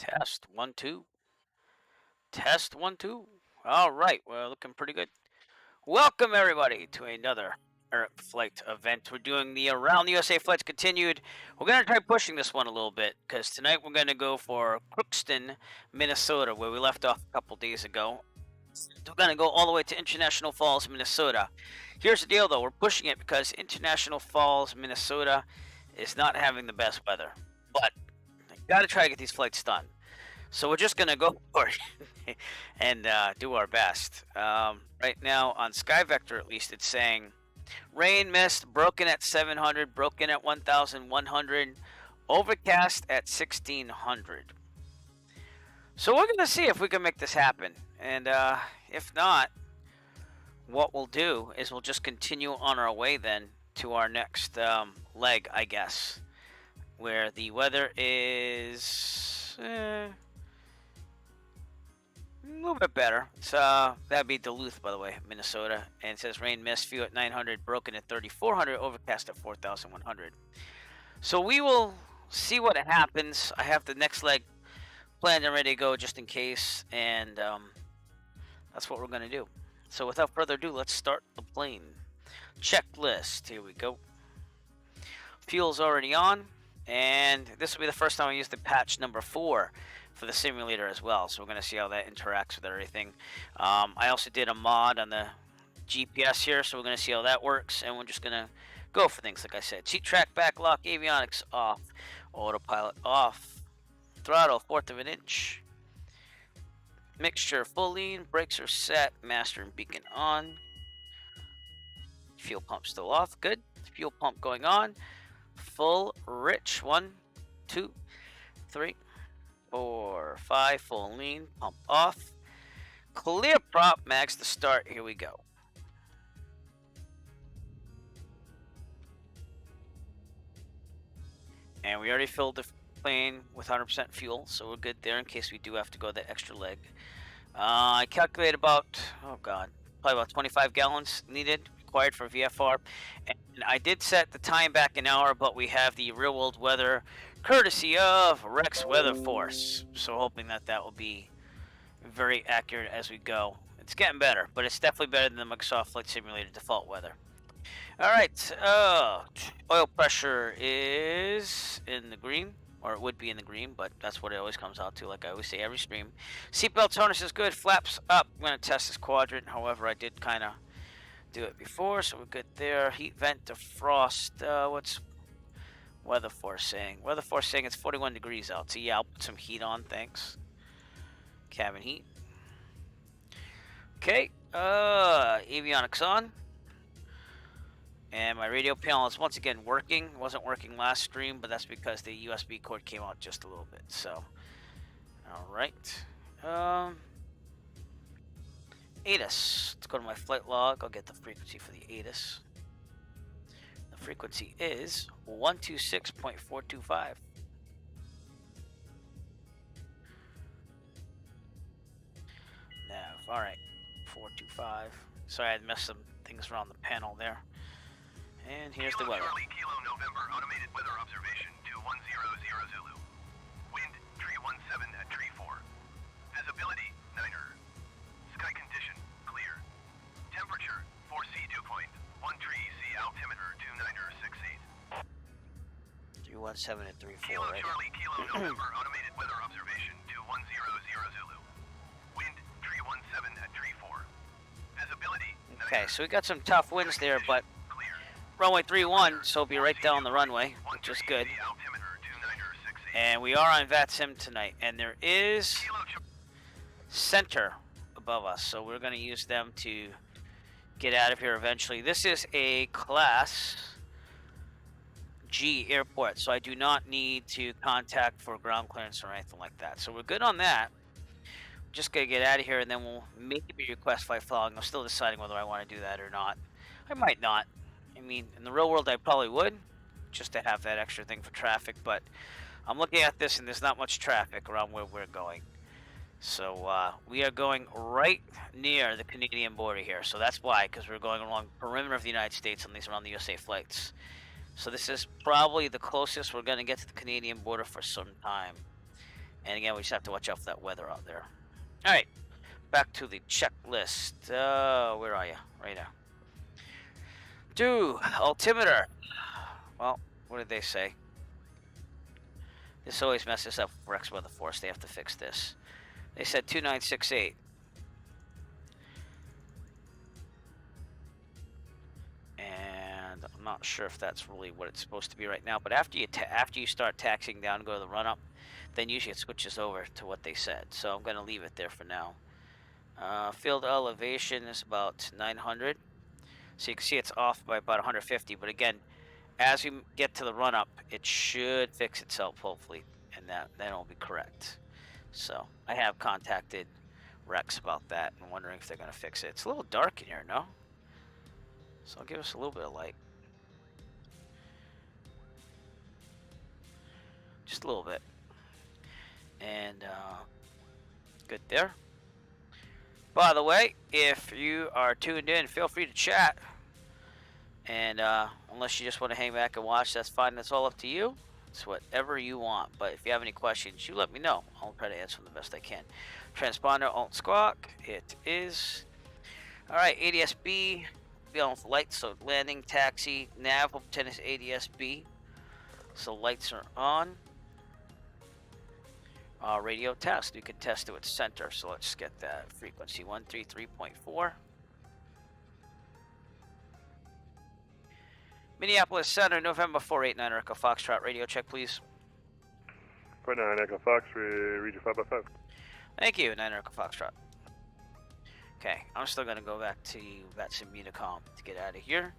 Test 1 2. Test 1 2. All right, we're looking pretty good. Welcome everybody to another Earth Flight event. We're doing the Around the USA Flights Continued. We're gonna try pushing this one a little bit because tonight we're gonna go for Crookston, Minnesota, where we left off a couple days ago. We're gonna go all the way to International Falls, Minnesota. Here's the deal, though: we're pushing it because International Falls, Minnesota, is not having the best weather, but I gotta try to get these flights done. So we're just gonna go for it and do our best. Right now on SkyVector, at least, it's saying rain, mist, broken at 700, broken at 1,100, overcast at 1,600. So we're gonna see if we can make this happen, and if not, what we'll do is we'll just continue on our way then to our next leg, I guess, where the weather is a little bit better. So that'd be Duluth, by the way, Minnesota, and it says rain, mist, few at 900, broken at 3,400, overcast at 4,100. So we will see what happens. I have the next leg planned and ready to go just in case, and that's what we're gonna do. So without further ado, let's start the plane. Checklist, here we go. Fuel's already on, and this will be the first time I use the patch number 4 for the simulator as well, so we're going to see how that interacts with everything. I also did a mod on the GPS here, so we're going to see how that works, and we're just going to go for things like I said. Seat track, back lock, avionics off, autopilot off, throttle 1/4 of an inch, mixture full lean, brakes are set, master and beacon on, fuel pump still off, good, fuel pump going on, full rich, 1 2 3 4 5, full lean, pump off, clear prop, max to start. Here we go. And we already filled the plane with 100% fuel, so we're good there in case we do have to go that extra leg. I calculate about, oh god, probably about 25 gallons needed, required for VFR. And I did set the time back an hour, but we have the real world weather courtesy of Rex Weather Force. So hoping that that will be very accurate as we go. It's getting better, but it's definitely better than the Microsoft Flight Simulator default weather. Alright, oil pressure is in the green, or it would be in the green, but that's what it always comes out to, like I always say every stream. Seatbelt harness is good, flaps up. I'm going to test this quadrant, however I did kind of do it before, so we're good there. Heat vent defrost, what's Weather Force saying? Weather Force saying it's 41 degrees out, so yeah, I'll put some heat on, thanks. Cabin heat. Okay, avionics on. And my radio panel is once again working. It wasn't working last stream, but that's because the USB cord came out just a little bit, so. Alright. ATIS. Let's go to my flight log. I'll get the frequency for the ATIS. The frequency is 126.425. Nav. Alright. 425. Sorry, I had messed some things around the panel there. And here's the weather. Charlie, Kilo November, automated weather observation 2100 Zulu. Wind, tree 17 at tree 4. Visibility, 9er. Sky condition, clear. Temperature, 4C dew point. 1 tree, C altimeter, 29er 68. 317 and 34, Kilo right? Charlie, Kilo November, automated weather observation 2100 Zulu. Wind, tree 17 at tree 4. Visibility, 9er. Okay, so we got some tough winds there, but runway 31, so we'll be right down the runway, which is good. And we are on VATSIM tonight, and there is center above us, so we're going to use them to get out of here eventually. This is a Class G airport, so I do not need to contact for ground clearance or anything like that. So we're good on that. Just going to get out of here, and then we'll maybe request flight following. I'm still deciding whether I want to do that or not. I might not. I mean, in the real world, I probably would, just to have that extra thing for traffic, but I'm looking at this, and there's not much traffic around where we're going. So, we are going right near the Canadian border here, so that's why, because we're going along the perimeter of the United States on these Around the USA flights. So this is probably the closest we're going to get to the Canadian border for some time. And again, we just have to watch out for that weather out there. All right, back to the checklist. Where are you? Right now. Do altimeter. Well, what did they say? This always messes up Rex Weather Force. They have to fix this. They said 2968. And I'm not sure if that's really what it's supposed to be right now. But after you start taxiing down and go to the run up, then usually it switches over to what they said. So I'm going to leave it there for now. Field elevation is about 900. So you can see it's off by about 150. But again, as we get to the run up, it should fix itself hopefully, and then it'll be correct. So I have contacted Rex about that and wondering if they're going to fix it. It's a little dark in here, no? So I'll give us a little bit of light. Just a little bit. And good there. By the way, if you are tuned in, feel free to chat. And unless you just want to hang back and watch, that's fine. That's all up to you. It's whatever you want. But if you have any questions, you let me know. I'll try to answer them the best I can. Transponder, alt squawk. It is. All right, ADS-B. Be on with lights, so landing, taxi, nav. We'll pretend it's ADS-B. So lights are on. Radio test. We can test it with center. So let's get that frequency 133.4. Minneapolis Center, November 489 Echo Foxtrot. Radio check, please. 49 Echo Fox, read your 5x5. Thank you, 9 Echo Foxtrot. Okay, I'm still going to go back to that Simualtor to get out of here.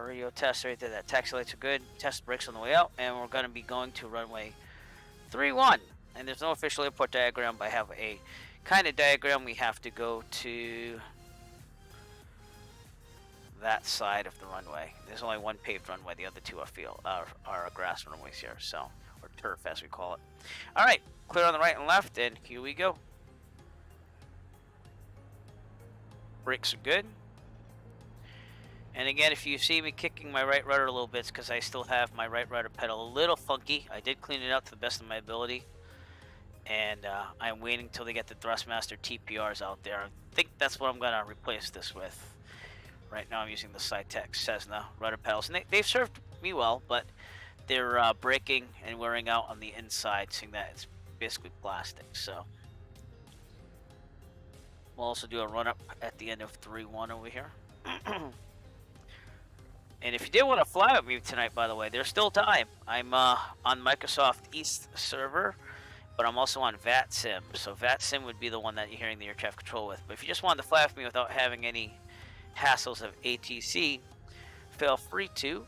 Radio test right there. That taxi lights are good. Test brakes on the way out. And we're going to be going to runway 31. And there's no official airport diagram, but I have a kind of diagram. We have to go to that side of the runway. There's only one paved runway. The other two are grass runways here, so, or turf as we call it. All right, clear on the right and left, and here we go. Brakes are good. And again, if you see me kicking my right rudder a little bit, it's because I still have my right rudder pedal a little funky. I did clean it out to the best of my ability. And I'm waiting until they get the Thrustmaster TPRs out there. I think that's what I'm going to replace this with. Right now I'm using the Cytec Cessna rudder pedals. And they've served me well, but they're breaking and wearing out on the inside, seeing that it's basically plastic. So we'll also do a run-up at the end of 3-1 over here. And if you did want to fly with me tonight, by the way, there's still time. I'm on Microsoft East server, but I'm also on VATSIM. So VATSIM would be the one that you're hearing the air traffic control with. But if you just wanted to fly with me without having any hassles of ATC, feel free to.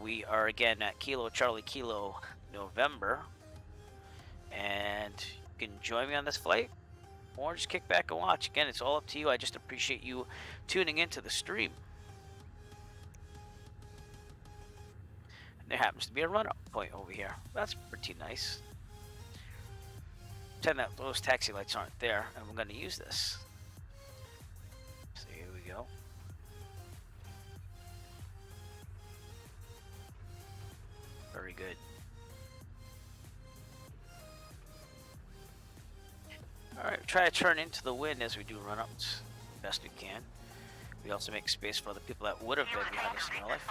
We are again at Kilo Charlie Kilo November. And you can join me on this flight, or just kick back and watch. Again, it's all up to you. I just appreciate you tuning into the stream. There happens to be a run-up point over here. That's pretty nice. Pretend that those taxi lights aren't there, and we're going to use this. So here we go. Very good. Alright, try to turn into the wind as we do run-ups best we can. We also make space for the people that would have been behind us in real life.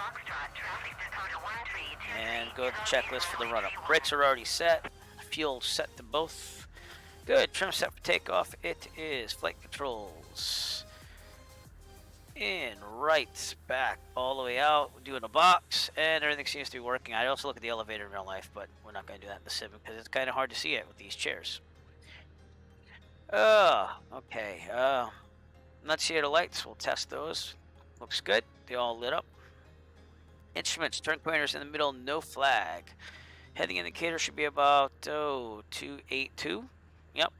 And go to the checklist for the run-up. Brakes are already set. Fuel set to both. Good. Trim set for takeoff. It is flight controls. In, right, back, all the way out. We're doing a box, and everything seems to be working. I also look at the elevator in real life, but we're not going to do that in the Sim because it's kind of hard to see it with these chairs. Okay. Let's see the lights. We'll test those. Looks good. They all lit up. Instruments, turn pointers in the middle, no flag. Heading indicator should be about 282. Yep.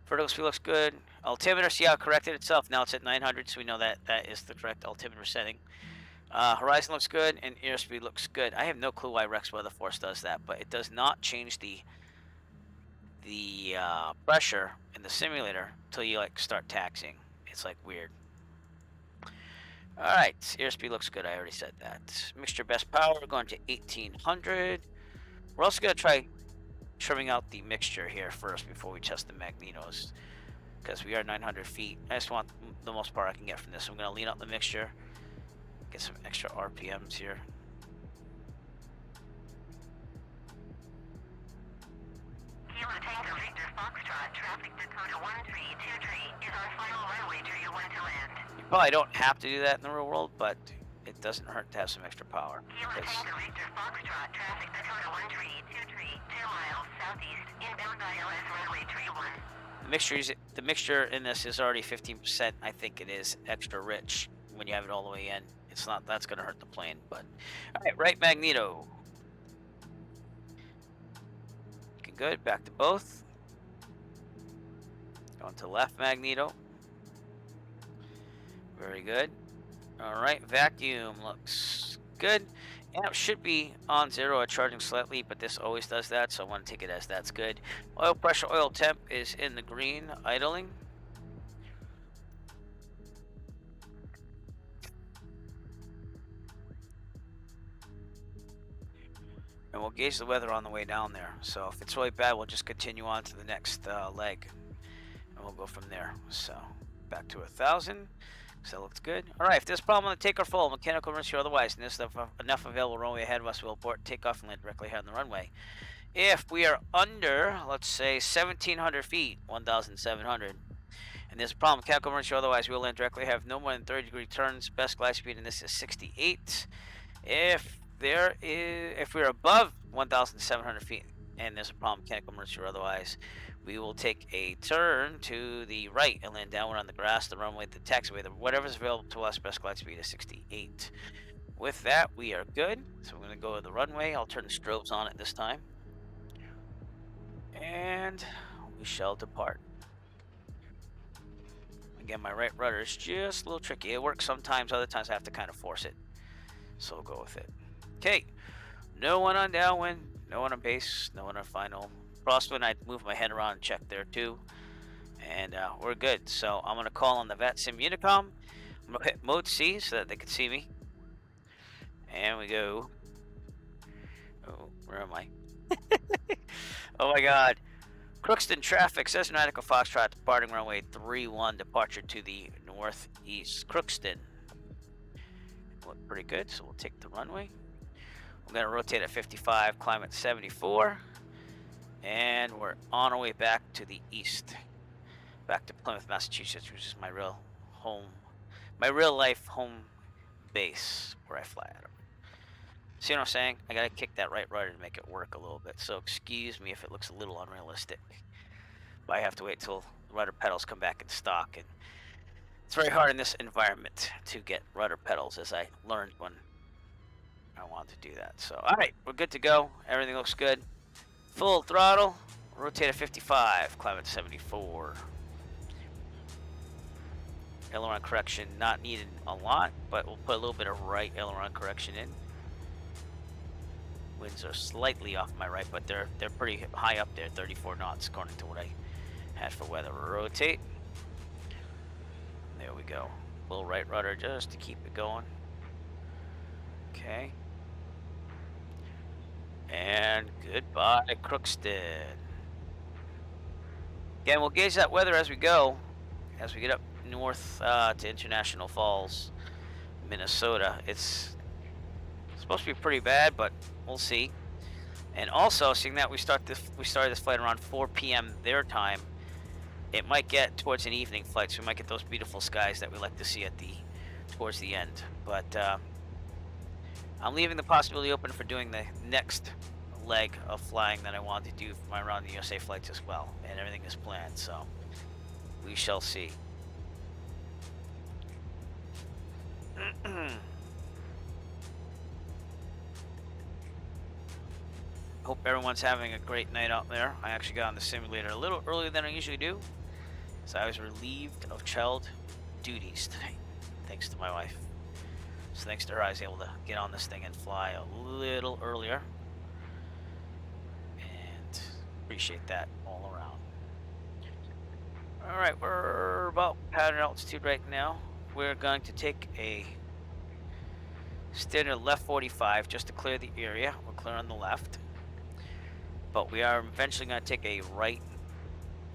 Vertical speed looks good. Altimeter, see how it corrected itself. Now it's at 900, so we know that that is the correct altimeter setting. Horizon looks good, and airspeed looks good. I have no clue why Rex Weather Force does that, but it does not change the pressure in the simulator until you start taxiing. It's weird. Alright, airspeed looks good. I already said that. Mixture best power, we're going to 1800. We're also going to try trimming out the mixture here first before we test the magnetos, because we are 900 feet. I just want the most power I can get from this. So I'm going to lean out the mixture, get some extra RPMs here. Kilo Tango Victor Foxtrot, traffic Dakota 1323 is our final runway to you when to land. You probably don't have to do that in the real world, but it doesn't hurt to have some extra power. Kilo Tango Victor Foxtrot, traffic Dakota 1323, 2 miles southeast, inbound ILS runway 31. The mixture in this is already 15%. I think it is extra rich when you have it all the way in. It's not, that's going to hurt the plane, but all right, right magneto. Looking good. Back to both. Going to left magneto. Very good. All right, vacuum looks good. Amp should be on 0 or charging slightly, but this always does that, so I want to take it as that's good. Oil pressure, oil temp is in the green, idling. And we'll gauge the weather on the way down there. So if it's really bad, we'll just continue on to the next leg, and we'll go from there. So back to 1,000. So that looks good. All right, if there's a problem on the take or fall, mechanical emergency or otherwise, and there's enough available runway ahead of us, we'll abort, take off, and land directly ahead on the runway. If we are under, let's say, 1,700 feet, 1,700, and there's a problem, mechanical emergency or otherwise, we'll land directly, have no more than 30-degree turns. Best glide speed in this is 68. If we're above 1,700 feet, and there's a problem, mechanical emergency or otherwise, we will take a turn to the right and land downward on the grass, the runway, the taxiway, whatever's available to us. Best glide speed is 68. With that, we are good. So we're going to go to the runway. I'll turn the strobes on at this time. And we shall depart. Again, my right rudder is just a little tricky. It works sometimes, other times I have to kind of force it. So we'll go with it. Okay. No one on downwind, no one on base, no one on final. Crosswind, I'd move my head around and check there too. And we're good. So I'm going to call on the VAT Sim Unicom. I'm going to hit Mode C so that they can see me. And we go. Oh, where am I? Oh my god. Crookston traffic, Cessna Echo Foxtrot, departing runway 31, departure to the northeast. Crookston. Look pretty good, so we'll take the runway. We're going to rotate at 55, climb at 74. And we're on our way back to the east, back to Plymouth, Massachusetts, which is my real home, my real life home base where I fly out of. See what I'm saying? I gotta kick that right rudder to make it work a little bit. So excuse me if it looks a little unrealistic, but I have to wait till the rudder pedals come back in stock, and it's very hard in this environment to get rudder pedals, as I learned when I wanted to do that. So all right, we're good to go. Everything looks good. Full throttle, rotate at 55, climb at 74. Aileron correction not needed a lot, but we'll put a little bit of right aileron correction in. Winds are slightly off my right, but they're pretty high up there, 34 knots according to what I had for weather. Rotate. There we go. Little right rudder just to keep it going. Okay. And goodbye, Crookston. Again, we'll gauge that weather as we go, as we get up north to International Falls, Minnesota. It's supposed to be pretty bad, but we'll see. And also, seeing that we started this flight around 4 p.m. their time, it might get towards an evening flight, so we might get those beautiful skies that we like to see at towards the end. But I'm leaving the possibility open for doing the next leg of flying that I want to do for my Around the USA flights as well, and everything is planned, so we shall see. Hope everyone's having a great night out there. I actually got on the simulator a little earlier than I usually do, so I was relieved of child duties today, thanks to my wife. So thanks to her, I was able to get on this thing and fly a little earlier. And appreciate that all around. Alright, we're about pattern altitude right now. We're going to take a standard left 45 just to clear the area. We're clear on the left. but we are eventually going to take a right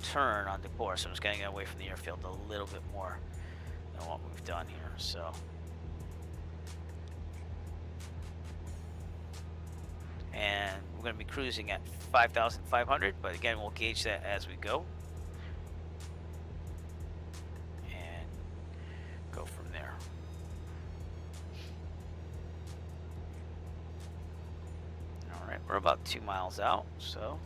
turn on the course. I'm just getting away from the airfield a little bit more than what we've done here. So, and we're going to be cruising at 5,500, but again, we'll gauge that as we go and go from there. All right, we're about 2 miles out, so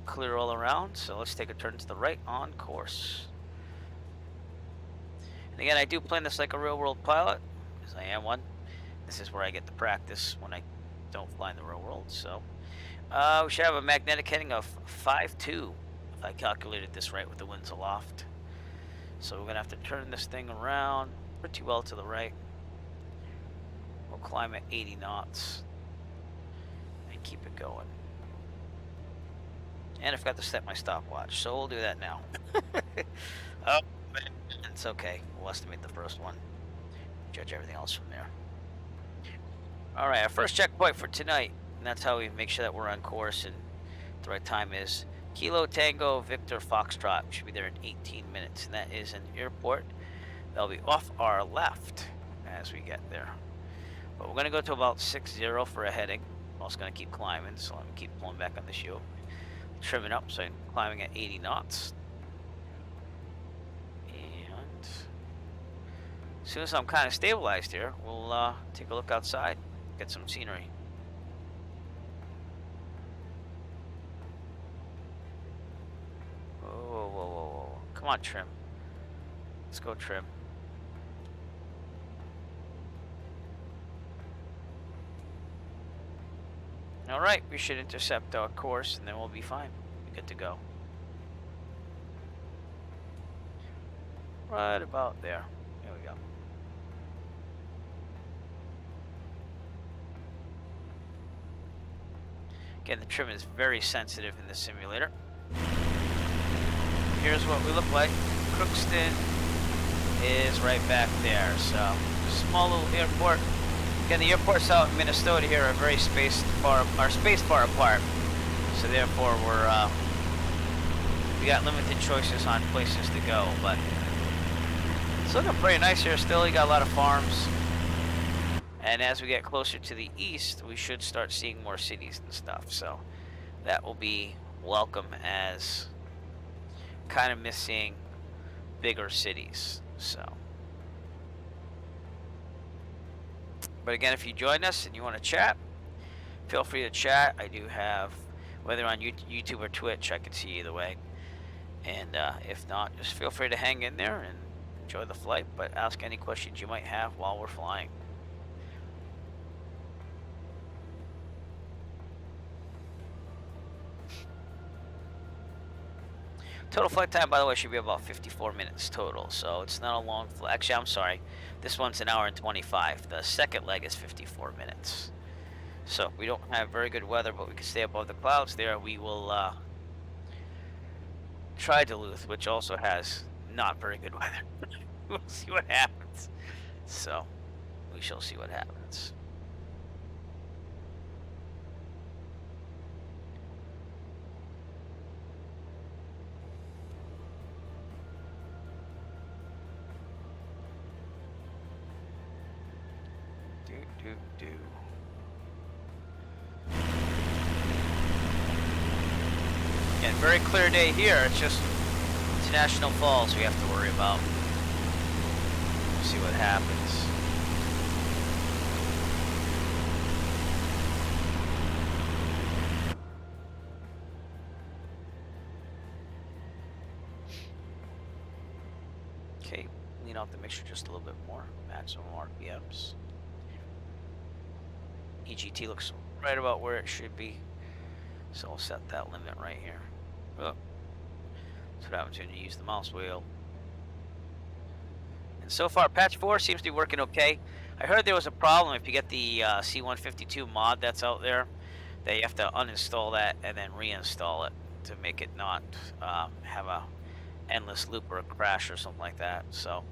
clear all around. So let's take a turn to the right on course. And again, I do plan this like a real world pilot, because I am one. This is where I get the practice when I don't fly in the real world. So we should have a magnetic heading of 5-2 if I calculated this right with the winds aloft. So we're gonna have to turn this thing around pretty well to the right. We'll climb at 80 knots and keep it going. And I forgot to set my stopwatch, so we'll do that now. Oh, man, it's okay. We'll estimate the first one. Judge everything else from there. All right, our first checkpoint for tonight, and that's how we make sure that we're on course and the right time is Kilo Tango Victor Foxtrot. We should be there in 18 minutes, and that is an airport. That'll be off our left as we get there. But we're gonna go to about 60 for a heading. I'm also gonna keep climbing, so let me keep pulling back on the shoe. Trimming up, so I'm climbing at 80 knots. And as soon as I'm kind of stabilized here, we'll take a look outside, get some scenery. Whoa, whoa, whoa, whoa. Come on, Trim. Let's go, Trim. All right, we should intercept our course, and then we'll be fine. We're good to go. Right about there. There we go. Again, the trim is very sensitive in the simulator. Here's what we look like. Crookston is right back there. So, small little airport. Again, the airports out in Minnesota here are very spaced far apart. So therefore, we got limited choices on places to go. But it's looking pretty nice here still. You got a lot of farms. And as we get closer to the east, we should start seeing more cities and stuff. So that will be welcome, as kind of missing bigger cities. So. But again, if you join us and you want to chat, feel free to chat. I do have, whether on YouTube or Twitch, I can see either way. And if not, just feel free to hang in there and enjoy the flight, but ask any questions you might have while we're flying. Total flight time, by the way, should be about 54 minutes total, so it's not a long flight. Actually, I'm sorry. This one's an hour and 25. The second leg is 54 minutes. So we don't have very good weather, but we can stay above the clouds there. We will try Duluth, which also has not very good weather. We'll see what happens. So we shall see what happens. Again, very clear day here. It's just International Falls we have to worry about. We'll see what happens. Okay, lean out the mixture just a little bit more. Maximum RPMs. EGT looks right about where it should be, so I'll set that limit right here. Oh. That's what happens when you use the mouse wheel. And so far, patch 4 seems to be working okay. I heard there was a problem if you get the C152 mod that's out there, that you have to uninstall that and then reinstall it to make it not have a endless loop or a crash or something like that. So,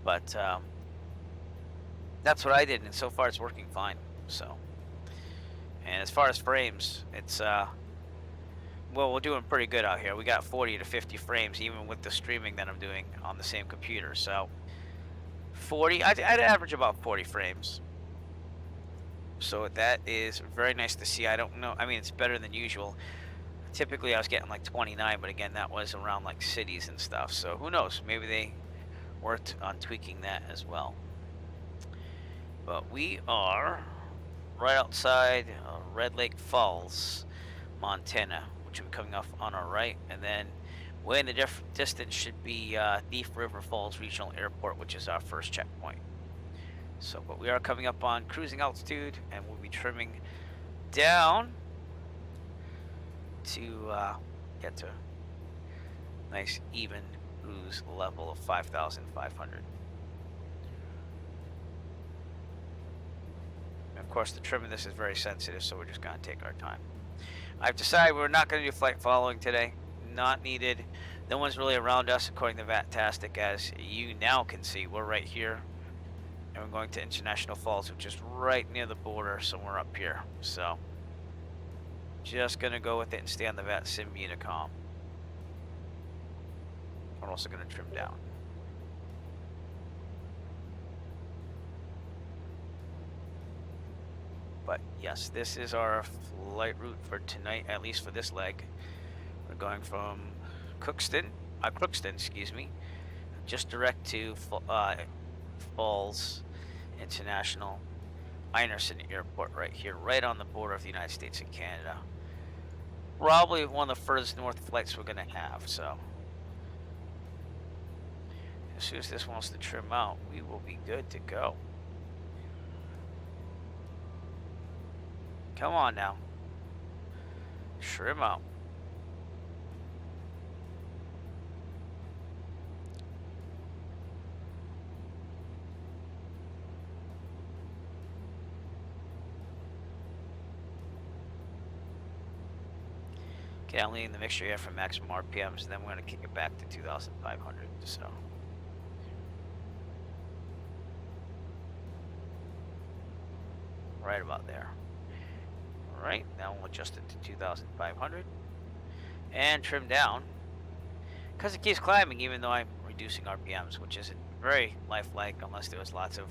but that's what I did, and so far it's working fine. So, And as far as frames, it's well, we're doing pretty good out here. We got 40 to 50 frames, even with the streaming that I'm doing on the same computer. So 40, I'd average about 40 frames. So that is very nice to see. I don't know. I mean, it's better than usual. Typically, I was getting like 29, but again, that was around like cities and stuff. So who knows? Maybe they worked on tweaking that as well. But we are right outside Red Lake Falls, Montana, which will be coming off on our right, and then way in the distance should be Thief River Falls Regional Airport, which is our first checkpoint. So, but we are coming up on cruising altitude, and we'll be trimming down to get to nice even cruise level of 5,500. Of course, the trim of this is very sensitive, so we're just going to take our time. I've decided we're not going to do flight following today. Not needed. No one's really around us, according to Vatastic, as you now can see. We're right here, and we're going to International Falls, which is right near the border, somewhere up here. So, just going to go with it and stay on the VATSIM Unicom. We're also going to trim down. But yes, this is our flight route for tonight, at least for this leg. We're going from Crookston, excuse me, just direct to Falls International Einerson Airport right here, right on the border of the United States and Canada. Probably one of the furthest north flights we're going to have, so as soon as this wants to trim out, we will be good to go. Come on now. Trim out. Okay, I'm leaving the mixture here for maximum RPMs, and then we're going to kick it back to 2,500. So. Right about there. Alright, now we'll adjust it to 2,500 and trim down because it keeps climbing even though I'm reducing RPMs, which isn't very lifelike unless there was lots of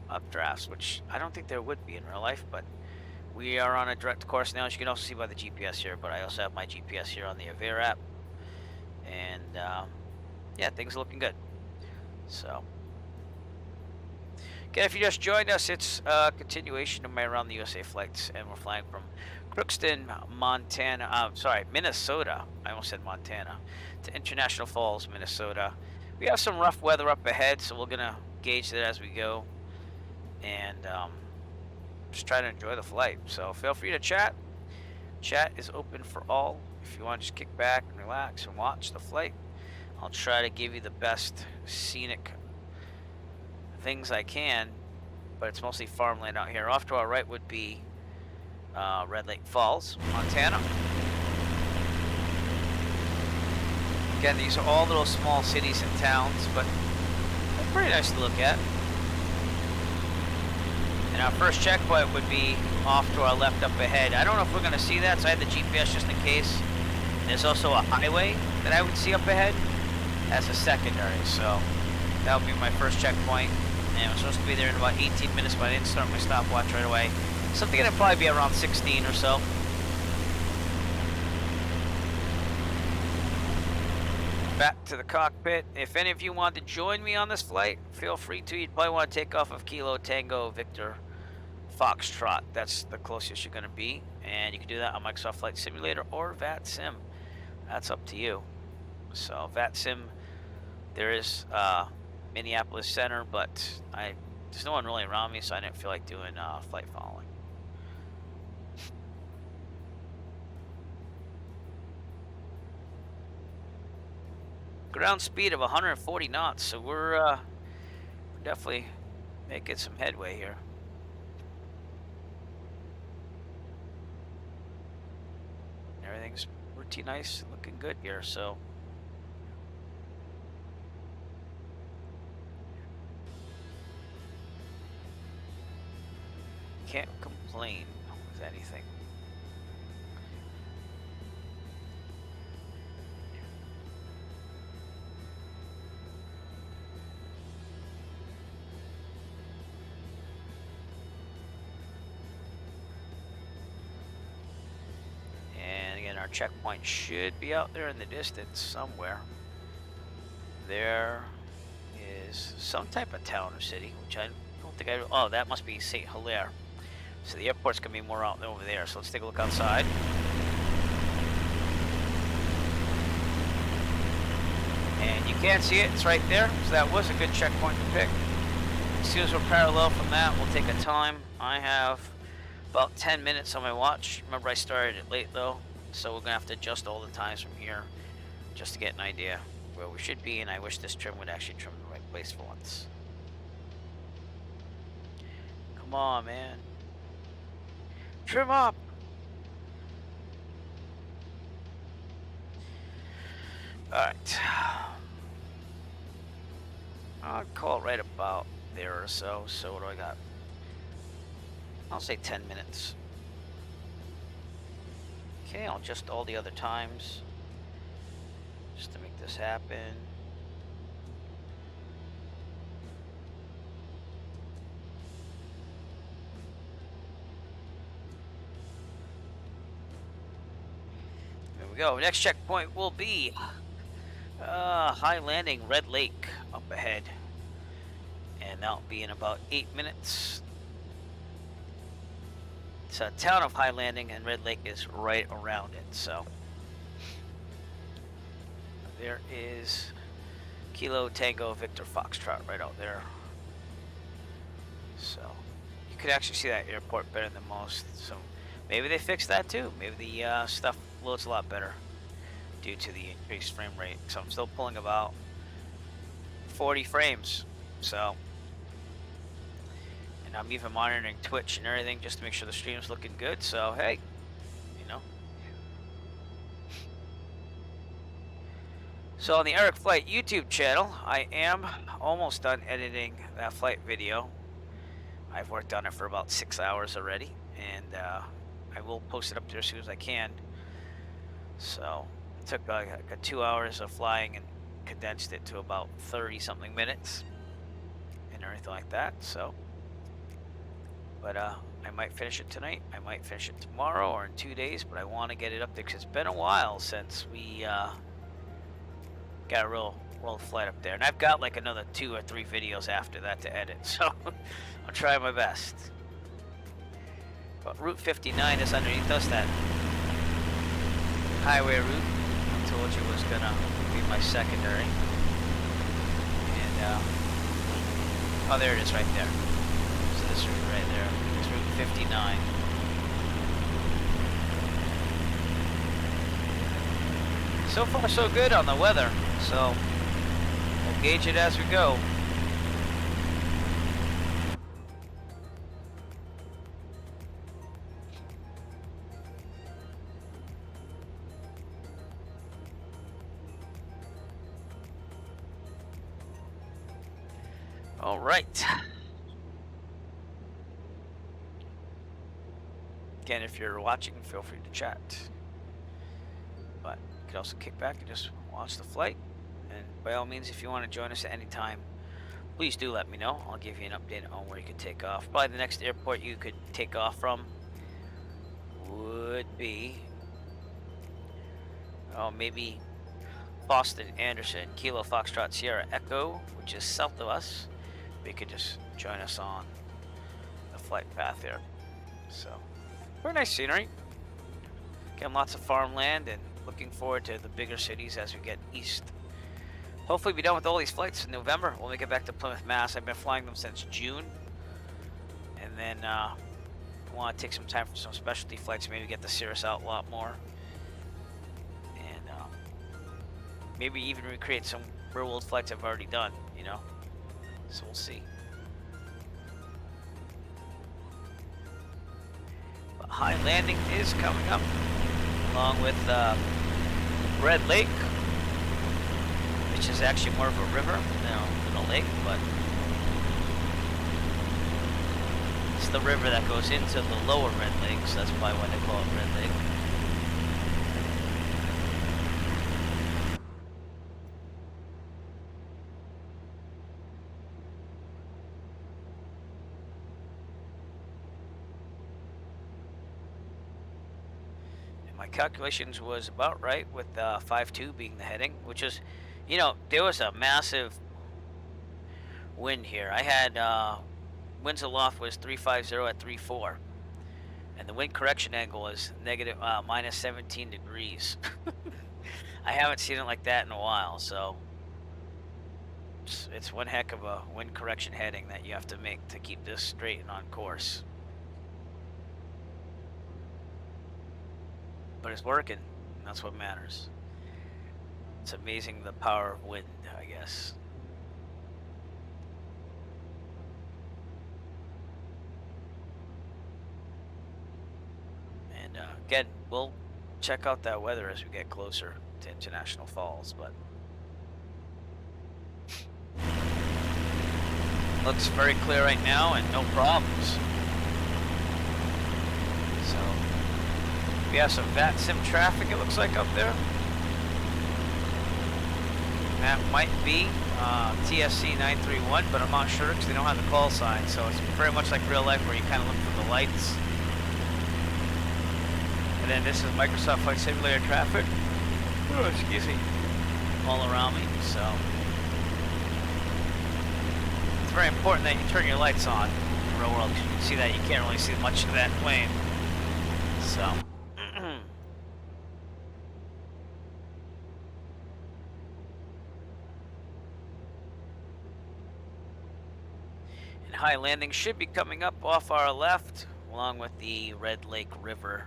updrafts, which I don't think there would be in real life, but we are on a direct course now, as you can also see by the GPS here, but I also have my GPS here on the Avera app, and yeah, things are looking good. So okay, if you just joined us, it's a continuation of my Around the USA flights, and we're flying from Crookston, Minnesota. I almost said Montana, to International Falls, Minnesota. We have some rough weather up ahead, so we're gonna gauge that as we go, and just try to enjoy the flight. So feel free to chat. Chat is open for all. If you want to just kick back and relax and watch the flight, I'll try to give you the best scenic things I can, but it's mostly farmland out here. Off to our right would be Red Lake Falls, Montana. Again, these are all little small cities and towns, but they're pretty nice to look at. And our first checkpoint would be off to our left up ahead. I don't know if we're going to see that, so I had the GPS just in case. There's also a highway that I would see up ahead as a secondary, so that would be my first checkpoint. And I'm supposed to be there in about 18 minutes, but I didn't start my stopwatch right away. Something that'll probably be around 16 or so. Back to the cockpit. If any of you want to join me on this flight, feel free to. You'd probably want to take off of Kilo Tango Victor Foxtrot. That's the closest you're going to be. And you can do that on Microsoft Flight Simulator or VATSIM. That's up to you. So VATSIM, there is Minneapolis Center, but there's no one really around me, so I didn't feel like doing flight following. Ground speed of 140 knots, so we're definitely making some headway here. Everything's pretty nice, looking good here, so can't complain with anything. checkpoint should be out there in the distance somewhere. There is some type of town or city, which I don't think oh, that must be St. Hilaire. So the airport's gonna be more out over there. So let's take a look outside. And you can't see it, it's right there. So that was a good checkpoint to pick. As soon as we're parallel from that, we'll take a time. I have about 10 minutes on my watch. Remember, I started it late though, so we're gonna have to adjust all the times from here just to get an idea where we should be. And I wish this trim would actually trim the right place for once. Come on, man. Trim up. All right. I'll call it right about there or so. So what do I got? I'll say 10 minutes. Okay, I'll adjust all the other times just to make this happen. There we go. Next checkpoint will be high landing Red Lake up ahead, and that'll be in about 8 minutes. It's a town of High Landing, and Red Lake is right around it. So there is Kilo Tango Victor Foxtrot right out there. So you could actually see that airport better than most. So maybe they fixed that too. Maybe the stuff loads a lot better due to the increased frame rate. So I'm still pulling about 40 frames. So, and I'm even monitoring Twitch and everything just to make sure the stream's looking good. So hey, you know. So on the Eric Flight YouTube channel, I am almost done editing that flight video. I've worked on it for about 6 hours already, and I will post it up there as soon as I can. So it took like 2 hours of flying and condensed it to about 30 something minutes and everything like that. So, but I might finish it tonight. I might finish it tomorrow or in 2 days. But I want to get it up there because it's been a while since we got a real flight up there, and I've got like another 2 or 3 videos after that to edit. So I'll try my best. But Route 59 is underneath us. That highway route I told you was gonna be my secondary. And oh, there it is right there. So this route right there is Route 59. So far so good on the weather, so we'll gauge it as we go. All right. Again, if you're watching, feel free to chat. But you can also kick back and just watch the flight. And by all means, if you want to join us at any time, please do let me know. I'll give you an update on where you could take off. Probably the next airport you could take off from would be, oh, maybe Boston Anderson, Kilo Foxtrot Sierra Echo, which is south of us. You could just join us on the flight path here. So, very nice scenery. Again, lots of farmland, and looking forward to the bigger cities as we get east. Hopefully be done with all these flights in November when we get back to Plymouth, Mass. I've been flying them since June. And then I want to take some time for some specialty flights, maybe get the Cirrus out a lot more. And maybe even recreate some real world flights I've already done, you know. So we'll see. But High Landing is coming up, along with Red Lake, which is actually more of a river than a lake, but it's the river that goes into the lower Red Lake, so that's probably why they call it Red Lake. my calculations was about right with 5-2 being the heading, which is, you know, there was a massive wind here. I had winds aloft was 350 at 3-4, and the wind correction angle was negative minus 17 degrees. I haven't seen it like that in a while, so it's one heck of a wind correction heading that you have to make to keep this straight and on course. But it's working, and that's what matters. It's amazing the power of wind, I guess. And again, we'll check out that weather as we get closer to International Falls, but looks very clear right now and no problems. So we have some VAT sim traffic, it looks like, up there. That might be TSC 931, but I'm not sure because they don't have the call sign, so it's very much like real life where you kind of look for the lights. And then this is Microsoft Flight Simulator traffic. Oh, excuse me. All around me, so it's very important that you turn your lights on in the real world because you can see that you can't really see much of that plane. So and high landing should be coming up off our left, along with the Red Lake River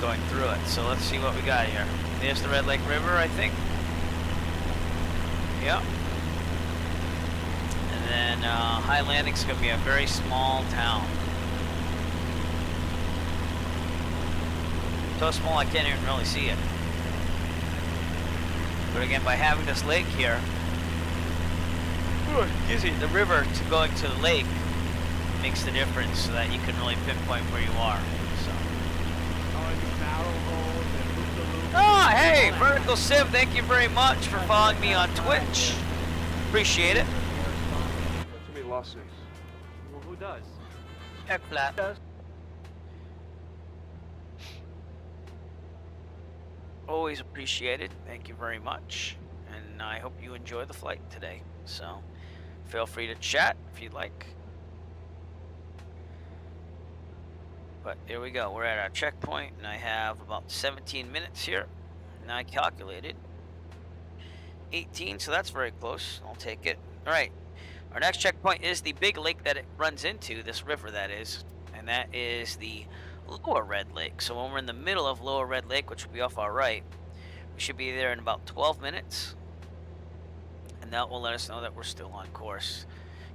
going through it. So let's see what we got here. There's the Red Lake River, I think. Yep. And then high landing's gonna be a very small town. So small I can't even really see it. But again, by having this lake here, the river to going to the lake makes the difference so that you can really pinpoint where you are. So. Oh, hey, Vertical Sim, thank you very much for following me on Twitch. Appreciate it. Too many lawsuits. Well, who does? Heck flat. Always appreciated. Thank you very much. And I hope you enjoy the flight today. So feel free to chat if you'd like. But here we go. We're at our checkpoint, and I have about 17 minutes here. And I calculated 18, so that's very close. I'll take it. All right. Our next checkpoint is the big lake that it runs into, this river that is, and that is the Lower Red Lake. So when we're in the middle of Lower Red Lake, which will be off our right, we should be there in about 12 minutes. And that will let us know that we're still on course.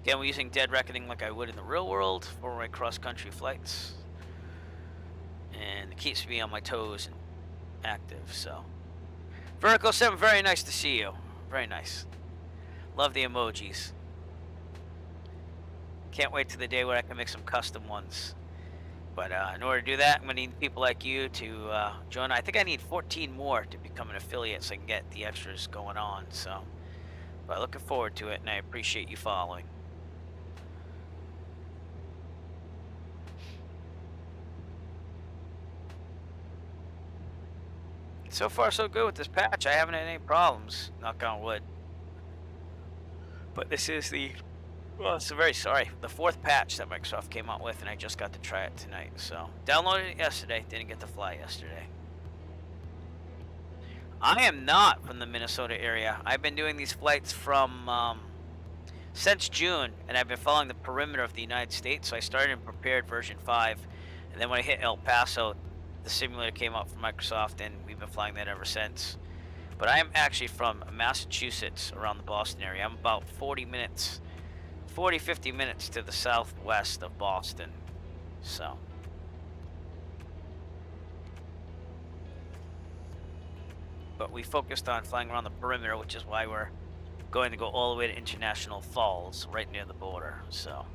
Again, we're using dead reckoning like I would in the real world for my cross-country flights. And it keeps me on my toes and active, so. Vertical 7, very nice to see you. Very nice. Love the emojis. Can't wait to the day where I can make some custom ones. But in order to do that, I'm going to need people like you to join. I think I need 14 more to become an affiliate so I can get the extras going on. So, but looking forward to it, and I appreciate you following. So far, so good with this patch. I haven't had any problems, knock on wood. But this is the, well, so very sorry, the 4th patch that Microsoft came out with, and I just got to try it tonight. So, downloaded it yesterday, didn't get to fly yesterday. I am not from the Minnesota area. I've been doing these flights from, since June, and I've been following the perimeter of the United States. So I started in prepared version 5, and then when I hit El Paso, the simulator came out from Microsoft, and we've been flying that ever since. But I am actually from Massachusetts, around the Boston area. I'm about 40 minutes, 50 minutes to the southwest of Boston. So. But we focused on flying around the perimeter, which is why we're going to go all the way to International Falls, right near the border. So.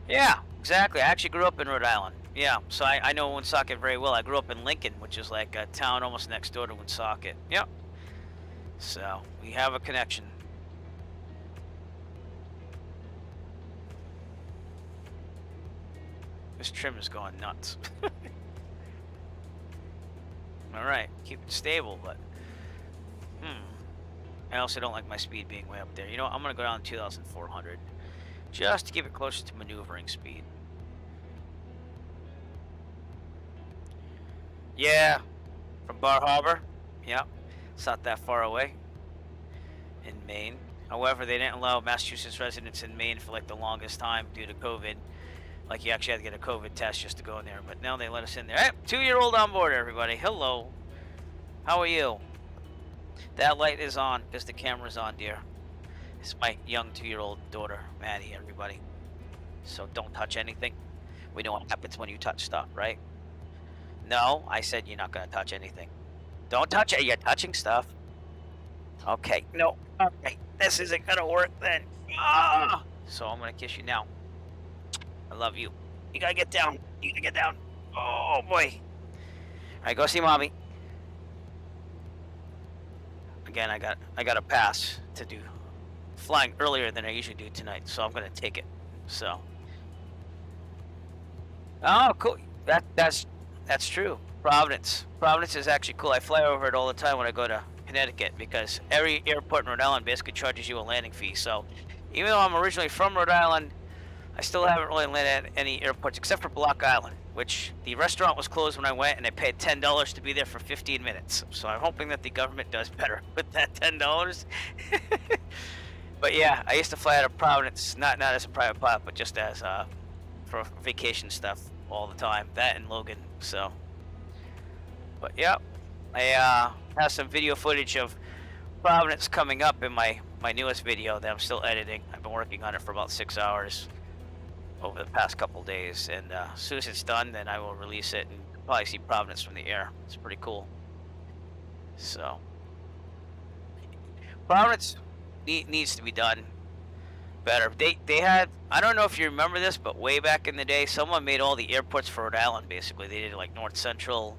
Yeah, exactly. I actually grew up in Rhode Island. Yeah, so I know Woonsocket very well. I grew up in Lincoln, which is like a town almost next door to Woonsocket. Yep. So we have a connection. This trim is going nuts. All right, keep it stable, but I also don't like my speed being way up there. You know what? I'm gonna go down to 2,400 just to keep it closer to maneuvering speed. Yeah, from Bar Harbor. Yep, it's not that far away in Maine. However, they didn't allow Massachusetts residents in Maine for like the longest time due to COVID. Like, you actually had to get a COVID test just to go in there, but now they let us in there. Hey, 2-year-old on board, everybody. Hello. How are you? That light is on because the camera's on, dear. It's my young 2-year-old daughter, Maddie, everybody. So don't touch anything. We know what happens when you touch stuff, right? No, I said you're not going to touch anything. Don't touch it. You're touching stuff. Okay. No. Okay. This isn't going to work then. Ah! So I'm going to kiss you now. I love you. You got to get down. You got to get down. Oh, boy. All right, go see Mommy. Again, I got a pass to do flying earlier than I usually do tonight, so I'm going to take it. So. Oh, cool. That's true. Providence is actually cool. I fly over it all the time when I go to Connecticut because every airport in Rhode Island basically charges you a landing fee. So even though I'm originally from Rhode Island, I still haven't really landed at any airports except for Block Island, which the restaurant was closed when I went, and I paid $10 to be there for 15 minutes. So I'm hoping that the government does better with that $10. But yeah, I used to fly out of Providence, not as a private pilot, but just as for vacation stuff all the time. That and Logan. So, but yeah, I have some video footage of Providence coming up in my newest video that I'm still editing. I've been working on it for about 6 hours over the past couple days, and as soon as it's done, then I will release it and probably see Providence from the air. It's pretty cool. So Providence needs to be done better. They had, I don't know if you remember this, but way back in the day, someone made all the airports for Rhode Island. Basically, they did like North Central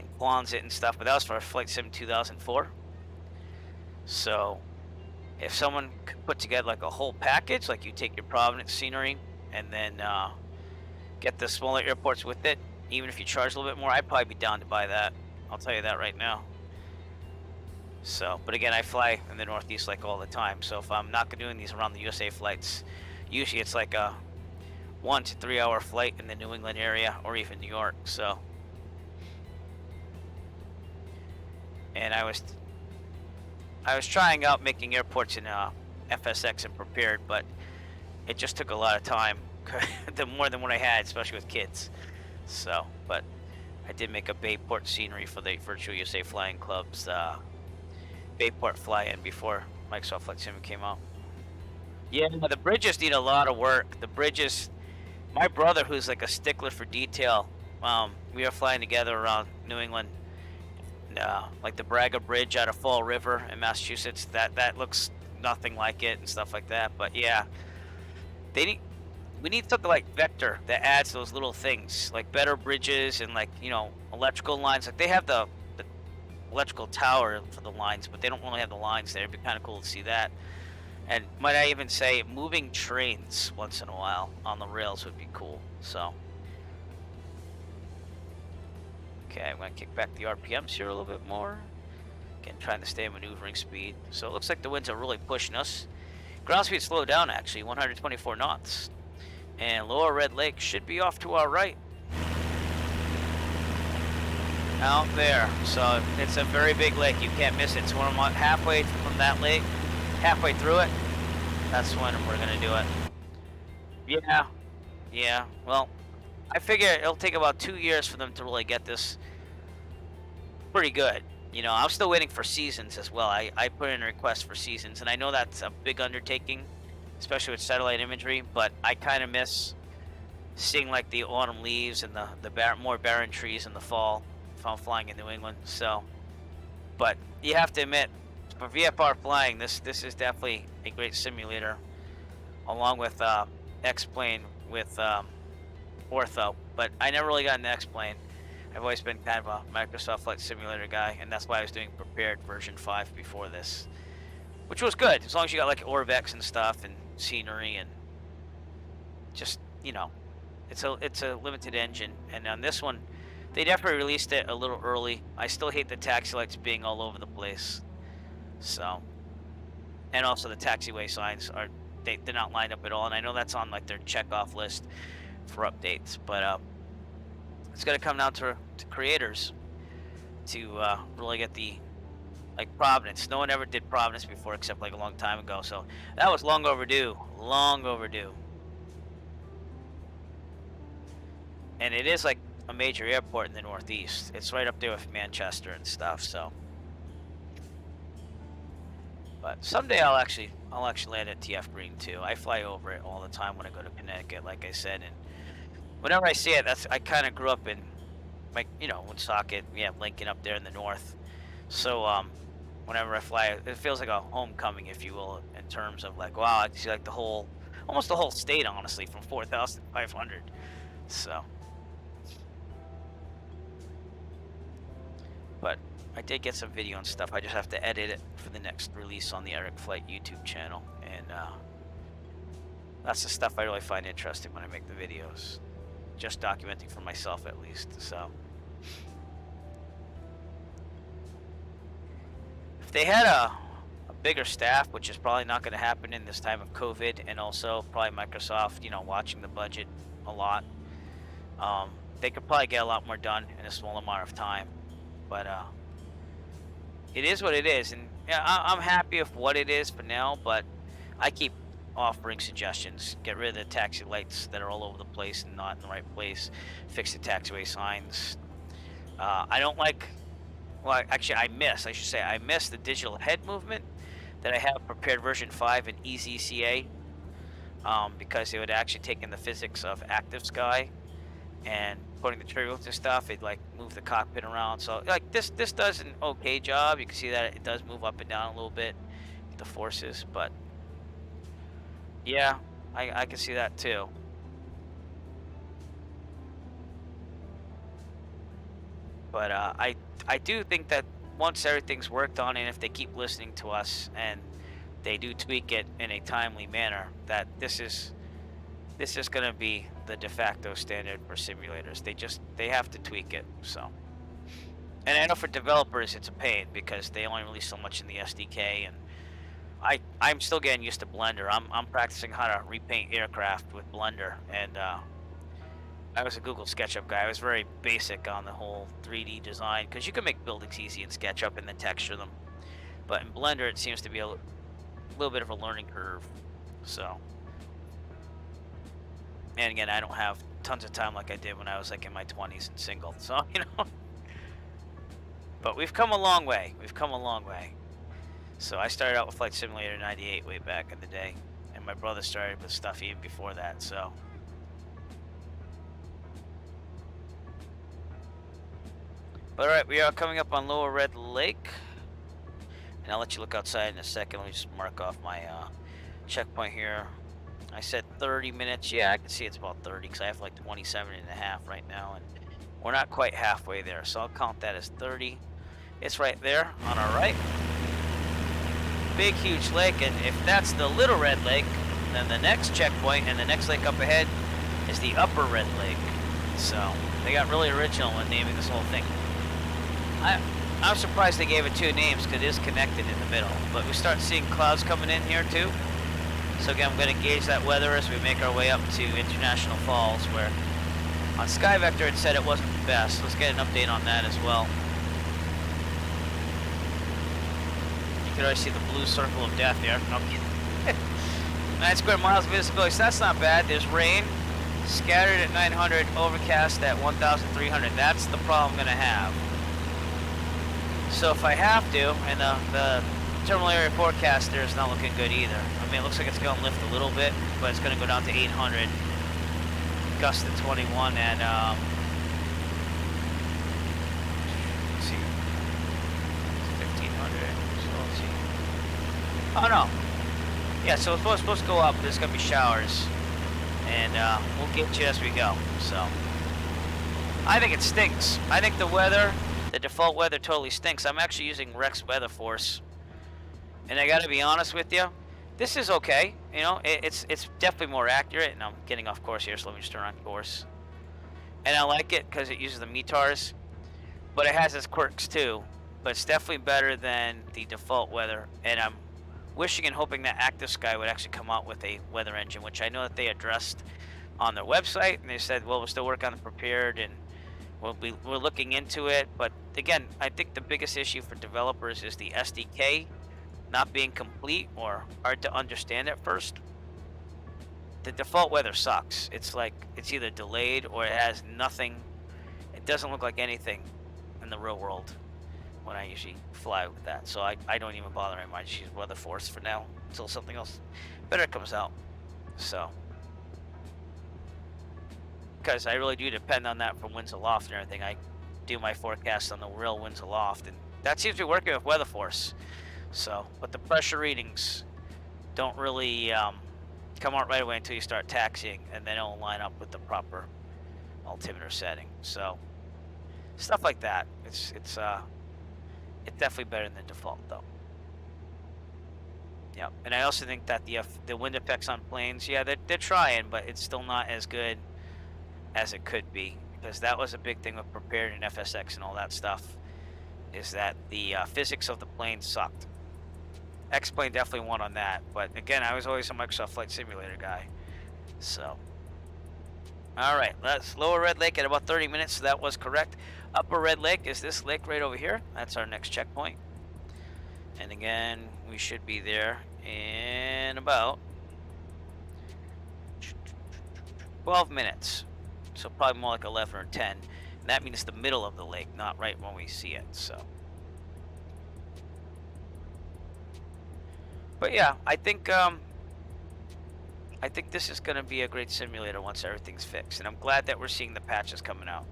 and Quonset and stuff, but that was for Flight Sim 2004. So if someone could put together like a whole package, like you take your Providence scenery and then get the smaller airports with it, even if you charge a little bit more, I'd probably be down to buy that. I'll tell you that right now. So, but again, I fly in the Northeast like all the time. So if I'm not doing these around the USA flights, usually it's like a 1 to 3 hour flight in the New England area or even New York. So, and I was trying out making airports in FSX and Prepared, but it just took a lot of time, more than what I had, especially with kids. So, but I did make a Bayport scenery for the Virtual USA Flying Club's Bayport fly-in before Microsoft Flight Sim came out. Yeah, the bridges need a lot of work. The bridges, my brother, who's like a stickler for detail, we are flying together around New England, like the Braga Bridge out of Fall River in Massachusetts. That looks nothing like it and stuff like that. But yeah, we need something like Vector that adds those little things, like better bridges and like, you know, electrical lines. Like they have the electrical tower for the lines, but they don't really have the lines there. It'd be kind of cool to see that. And might I even say moving trains once in a while on the rails would be cool. So okay, I'm going to kick back the RPMs here a little bit more. Again, trying to stay at maneuvering speed. So it looks like the winds are really pushing us. Ground speed slowed down actually, 124 knots. And Lower Red Lake should be off to our right. Out there. So it's a very big lake. You can't miss it. So when I'm halfway from that lake, halfway through it, that's when we're going to do it. Yeah. Well, I figure it'll take about 2 years for them to really get this pretty good. You know, I'm still waiting for seasons as well. I put in a request for seasons, and I know that's a big undertaking, especially with satellite imagery, but I kind of miss seeing like the autumn leaves and the more barren trees in the fall if I'm flying in New England. So, but you have to admit, for VFR flying, this is definitely a great simulator, along with X-Plane with Ortho. But I never really got an X-Plane. I've always been kind of a Microsoft Flight Simulator guy, and that's why I was doing Prepared version 5 before this, which was good as long as you got like Orbex and stuff and scenery and just, you know, It's a limited engine, and on this one, they definitely released it a little early. I still hate the taxi lights being all over the place. So, and also the taxiway signs are they're not lined up at all, and I know that's on like their checkoff list for updates, but it's gonna come down to creators to really get the like Providence. No one ever did Providence before except like a long time ago, so that was long overdue. Long overdue. And it is like a major airport in the Northeast. It's right up there with Manchester and stuff, so. But someday I'll actually land at TF Green too. I fly over it all the time when I go to Connecticut, like I said, and whenever I see it, I kind of grew up in, like, you know, Woonsocket, we have Lincoln up there in the north. So whenever I fly, it feels like a homecoming, if you will, in terms of like, wow, I can see like almost the whole state, honestly, from 4,500. So. But I did get some video and stuff. I just have to edit it for the next release on the Eric Flight YouTube channel, and that's the stuff I really find interesting when I make the videos. Just documenting for myself, at least. So if they had a bigger staff, which is probably not going to happen in this time of COVID, and also probably Microsoft, you know, watching the budget a lot, they could probably get a lot more done in a small amount of time. But it is what it is, and yeah, I'm happy with what it is for now, but I keep offering suggestions. Get rid of the taxi lights that are all over the place and not in the right place. Fix the taxiway signs. I don't like, well, actually I miss the digital head movement that I have prepared version 5 in EZCA, because it would actually take in the physics of active sky and putting the trigger and stuff. It like move the cockpit around, so like this does an okay job. You can see that it does move up and down a little bit, the forces, but yeah, I can see that too. But I do think that once everything's worked on, and if they keep listening to us and they do tweak it in a timely manner, that this is going to be the de facto standard for simulators. They have to tweak it. So, and I know for developers it's a pain because they only release so much in the SDK, and I'm still getting used to Blender. I'm practicing how to repaint aircraft with Blender, and I was a Google SketchUp guy. I was very basic on the whole 3D design because you can make buildings easy in SketchUp and then texture them, but in Blender it seems to be a little bit of a learning curve. So. And again, I don't have tons of time like I did when I was like in my 20s and single, so, you know. But we've come a long way. We've come a long way. So I started out with Flight Simulator 98 way back in the day, and my brother started with stuff even before that, so. But alright, we are coming up on Lower Red Lake. And I'll let you look outside in a second. Let me just mark off my checkpoint here. I said 30 minutes. Yeah, I can see it's about 30 because I have like 27 and a half right now, and we're not quite halfway there, so I'll count that as 30. It's right there on our right. Big, huge lake, and if that's the Little Red Lake, then the next checkpoint and the next lake up ahead is the Upper Red Lake. So they got really original when naming this whole thing. I'm surprised they gave it two names because it is connected in the middle, but we start seeing clouds coming in here too. So again, I'm going to gauge that weather as we make our way up to International Falls, where on SkyVector it said it wasn't the best. Let's get an update on that as well. You can already see the blue circle of death there. No kidding. 9 square miles of visibility, so that's not bad. There's rain, scattered at 900, overcast at 1,300. That's the problem I'm going to have. So if I have to, and the terminal area forecaster is not looking good either. I mean, it looks like it's going to lift a little bit, but it's going to go down to 800. Gust to 21, and let's see, 1,500. So let's see. Oh no, yeah. So it's supposed to go up. There's going to be showers, and we'll get you as we go. So I think it stinks. I think the weather, the default weather, totally stinks. I'm actually using Rex Weather Force. And I gotta be honest with you, This is okay. You know, it's definitely more accurate, and I'm getting off course here, so let me just turn on course. And I like it because it uses the METARs, but it has its quirks too. But it's definitely better than the default weather, and I'm wishing and hoping that Active Sky would actually come out with a weather engine, which I know that they addressed on their website, and they said, well, we'll still work on the prepared, and we're looking into it. But again, I think the biggest issue for developers is the SDK not being complete or hard to understand at first. The default weather sucks. It's like it's either delayed or it has nothing. It doesn't look like anything in the real world when I usually fly with that. So I don't even bother anymore. I just use Weather Force for now until something else better comes out. So, because I really do depend on that for winds aloft and everything. I do my forecast on the real winds aloft, and that seems to be working with Weather Force. So, but the pressure readings don't really come out right away until you start taxiing, and they don't line up with the proper altimeter setting. So, stuff like that. It's definitely better than the default though. Yeah, and I also think that the wind effects on planes, yeah, they're trying, but it's still not as good as it could be, because that was a big thing with prepared and FSX and all that stuff, is that the physics of the plane sucked. X-Plane definitely won on that, but again, I was always a Microsoft Flight Simulator guy. So, all right, that's Lower Red Lake at about 30 minutes, so that was correct. Upper Red Lake is this lake right over here. That's our next checkpoint. And again, we should be there in about 12 minutes. So probably more like 11 or 10. And that means the middle of the lake, not right when we see it. So, but yeah, I think this is going to be a great simulator once everything's fixed. And I'm glad that we're seeing the patches coming out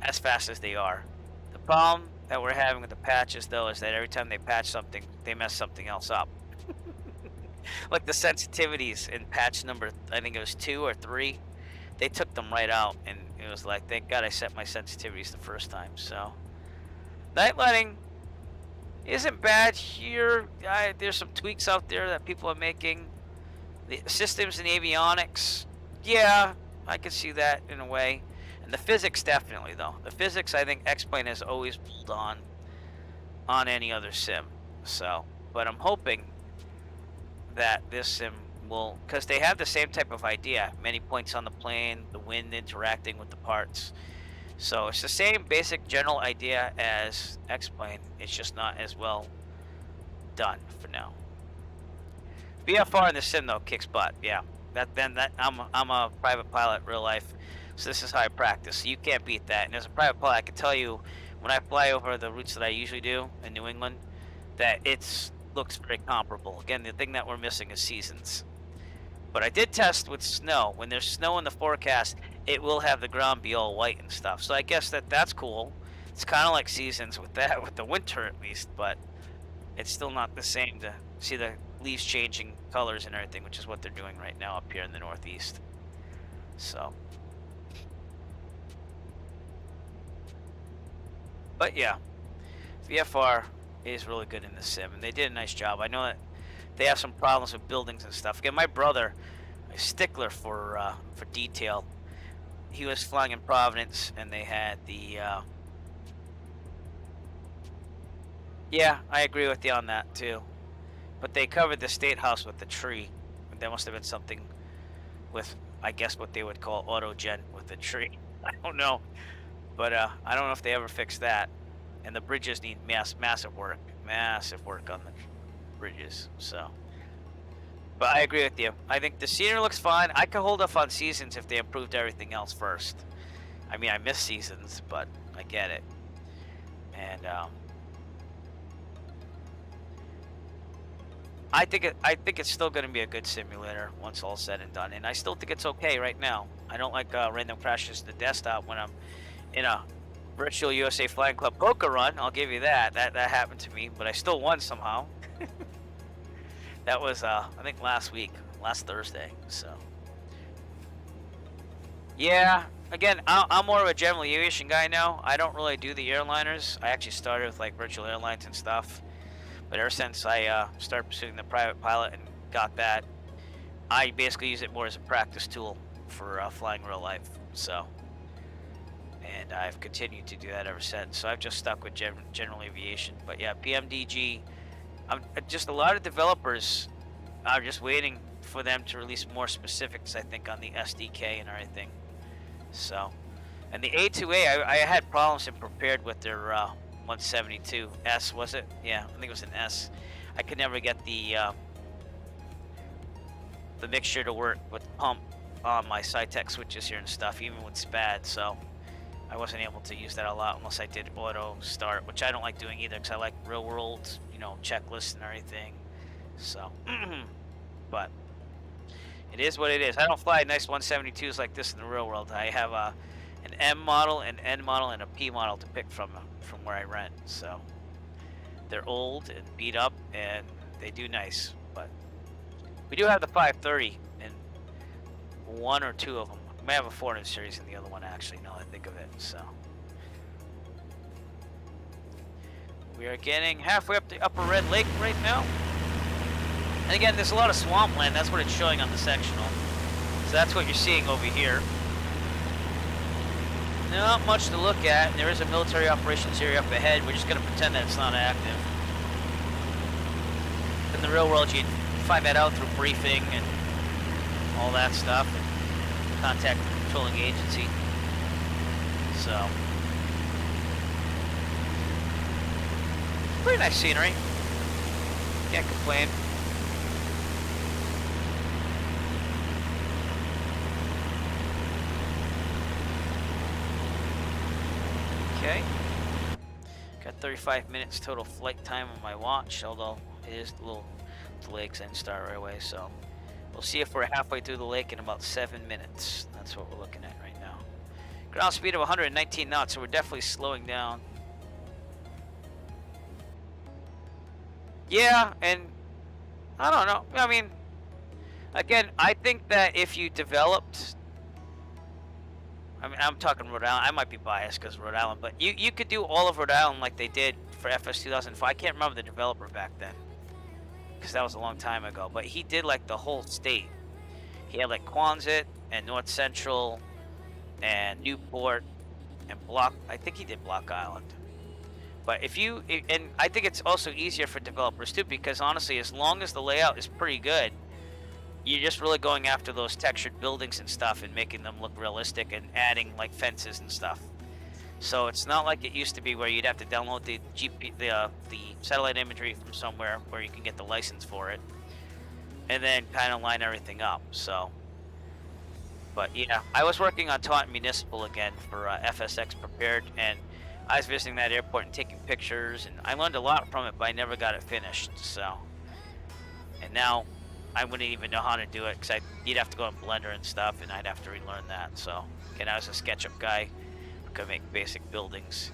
as fast as they are. The problem that we're having with the patches, though, is that every time they patch something, they mess something else up. Like the sensitivities in patch number, I think it was 2 or 3, they took them right out, and it was like, thank God I set my sensitivities the first time. So, night lighting isn't bad here. There's some tweaks out there that people are making. The systems and avionics, yeah, I can see that in a way. And the physics, definitely, though. The physics, I think X-Plane has always pulled on any other sim. So, but I'm hoping that this sim will, because they have the same type of idea. Many points on the plane, the wind interacting with the parts. So it's the same basic general idea as X-Plane. It's just not as well done for now. VFR in the sim though kicks butt. Yeah, I'm a private pilot real life, so this is how I practice. So you can't beat that. And as a private pilot, I can tell you when I fly over the routes that I usually do in New England, that it looks very comparable. Again, the thing that we're missing is seasons. But I did test with snow. When there's snow in the forecast, it will have the ground be all white and stuff. So I guess that's cool. It's kind of like seasons with that, with the winter at least, but it's still not the same to see the leaves changing colors and everything, which is what they're doing right now up here in the Northeast. So, but yeah, VFR is really good in the sim, and they did a nice job. I know that they have some problems with buildings and stuff. Again, my brother, a stickler for detail, he was flying in Providence, and they had the yeah, I agree with you on that too. But they covered the State House with the tree. There must have been something with, I guess, what they would call autogen with the tree. I don't know. But I don't know if they ever fixed that. And the bridges need massive work. Massive work on the bridges. So, but I agree with you. I think the scenery looks fine. I could hold off on seasons if they improved everything else first. I mean, I miss seasons, but I get it. And I think it's still going to be a good simulator once all said and done, and I still think it's okay right now. I don't like random crashes to the desktop when I'm in a virtual USA Flying Club poker run. I'll give you that. That happened to me, but I still won somehow. That was I think last Thursday. So yeah, again, I'm more of a general aviation guy now. I don't really do the airliners. I actually started with like virtual airlines and stuff. But ever since I started pursuing the private pilot and got that. I basically use it more as a practice tool for flying real life. So, and I've continued to do that ever since. So I've just stuck with general aviation. But yeah, PMDG. Just a lot of developers are just waiting for them to release more specifics, I think, on the SDK and everything. So, and the A2A, I had problems in prepared with their 172S, was it? Yeah, I think it was an S. I could never get the mixture to work with the pump on my Cytec switches here and stuff, even with SPAD. So I wasn't able to use that a lot unless I did auto start, which I don't like doing either because I like real world, checklists and everything. So, but it is what it is. I don't fly nice 172s like this in the real world. I have an M model, an N model, and a P model to pick from where I rent. So they're old and beat up, and they do nice. But we do have the 530 in one or two of them. We may have a 400 series in the other one, actually, now that I think of it. So we are getting halfway up the upper Red Lake right now. And again, there's a lot of swampland. That's what it's showing on the sectional. So that's what you're seeing over here. Not much to look at. There is a military operations area up ahead. We're just going to pretend that it's not active. In the real world, you'd find that out through briefing and all that stuff. And contact the controlling agency. So, pretty nice scenery. Can't complain. Okay. Got 35 minutes total flight time on my watch, although it is a little delayed because I didn't start right away. So we'll see if we're halfway through the lake in about 7 minutes. That's what we're looking at right now. Ground speed of 119 knots, so we're definitely slowing down. Yeah, and I don't know. I mean, again, I think that if you developed, I mean, I'm talking Rhode Island. I might be biased because Rhode Island, but you could do all of Rhode Island like they did for FS 2005. I can't remember the developer back then because that was a long time ago. But he did like the whole state. He had like Quonset and North Central and Newport and Block. I think he did Block Island. But and I think it's also easier for developers too, because honestly, as long as the layout is pretty good, you're just really going after those textured buildings and stuff and making them look realistic and adding like fences and stuff. So it's not like it used to be where you'd have to download the satellite imagery from somewhere where you can get the license for it and then kind of line everything up. So, but yeah, I was working on Taunton Municipal again for FSX Prepared, and I was visiting that airport and taking pictures, and I learned a lot from it, but I never got it finished. So, and now I wouldn't even know how to do it because you'd have to go in Blender and stuff, and I'd have to relearn that. So, again, I was a SketchUp guy who could make basic buildings.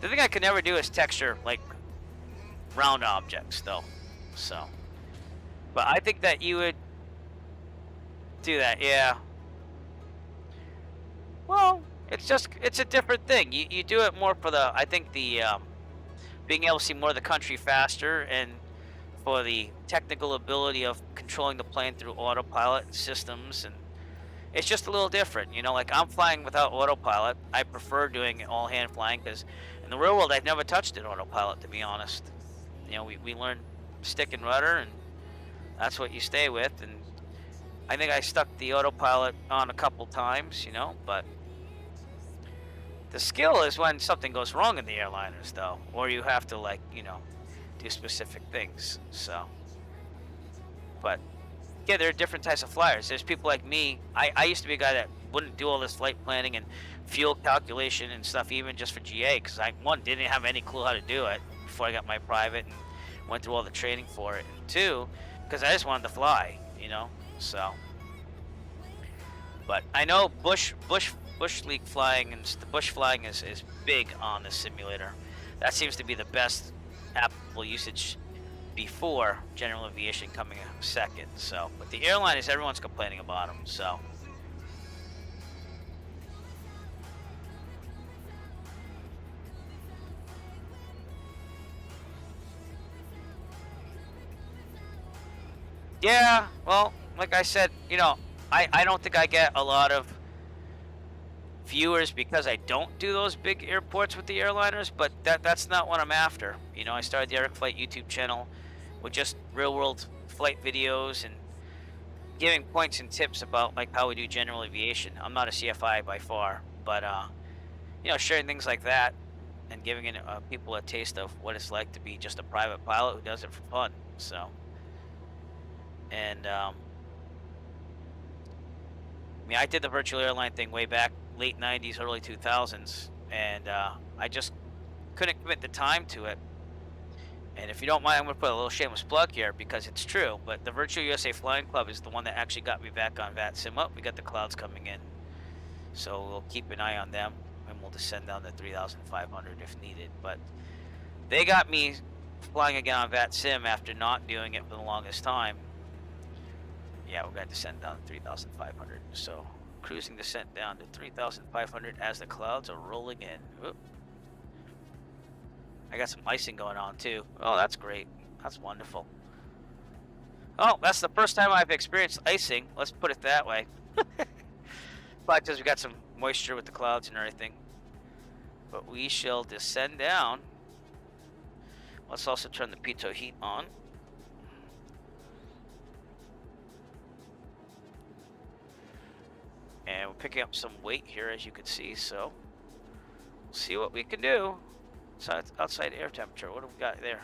The thing I could never do is texture like round objects, though. So, but I think that you would do that, yeah. Well, it's a different thing. You do it more for I think the being able to see more of the country faster, and for the technical ability of controlling the plane through autopilot systems, and it's just a little different. Like I'm flying without autopilot. I prefer doing all hand flying because in the real world I've never touched an autopilot, to be honest. We learn stick and rudder, and that's what you stay with. And I think I stuck the autopilot on a couple times, but the skill is when something goes wrong in the airliners, though, or you have to do specific things. So, but yeah, there are different types of flyers. There's people like me. I used to be a guy that wouldn't do all this flight planning and fuel calculation and stuff, even just for GA, because I didn't have any clue how to do it before I got my private and went through all the training for it, and two, because I just wanted to fly, So, but I know bush league flying and the bush flying is big on this simulator. That seems to be the best applicable usage before general aviation coming second. So, but the airline is everyone's complaining about them. So, Yeah, well, like I said, you know, I don't think I get a lot of viewers because I don't do those big airports with the airliners, but that's not what I'm after. You know, I started the Eric Flight YouTube channel with just real world flight videos and giving points and tips about like how we do general aviation. I'm not a CFI by far, but you know, sharing things like that and giving people a taste of what it's like to be just a private pilot who does it for fun. So, and I mean, I did the virtual airline thing way back late 90s, early 2000s, and I just couldn't commit the time to it. And if you don't mind, I'm going to put a little shameless plug here because it's true, but the Virtual USA Flying Club is the one that actually got me back on VATSIM. Oh, we got the clouds coming in. So we'll keep an eye on them, and we'll descend down to 3,500 if needed. But they got me flying again on VATSIM after not doing it for the longest time. Yeah, we're going to descend down to 3,500. So cruising descent down to 3,500 as the clouds are rolling in. Oop. I got some icing going on too. Oh, that's great. That's wonderful. Oh, that's the first time I've experienced icing. Let's put it that way. But because we got some moisture with the clouds and everything. But we shall descend down. Let's also turn the pitot heat on. And we're picking up some weight here, as you can see, so we'll see what we can do. So it's outside air temperature. What do we got there?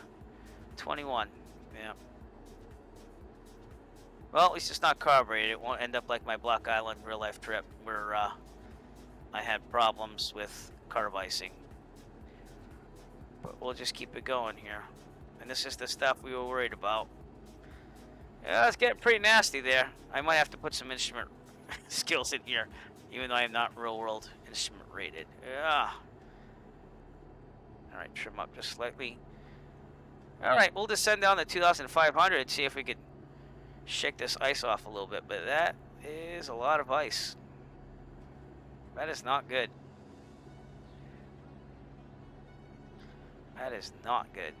21. Yeah. Well, at least it's not carbureted. It won't end up like my Block Island real life trip where I had problems with carb icing. But we'll just keep it going here. And this is the stuff we were worried about. Yeah, it's getting pretty nasty there. I might have to put some instrument skills in here, even though I'm not real world instrument rated. Yeah. All right, trim up just slightly. All right, we'll descend down to 2,500, see if we can shake this ice off a little bit, but that is a lot of ice. That is not good. That is not good.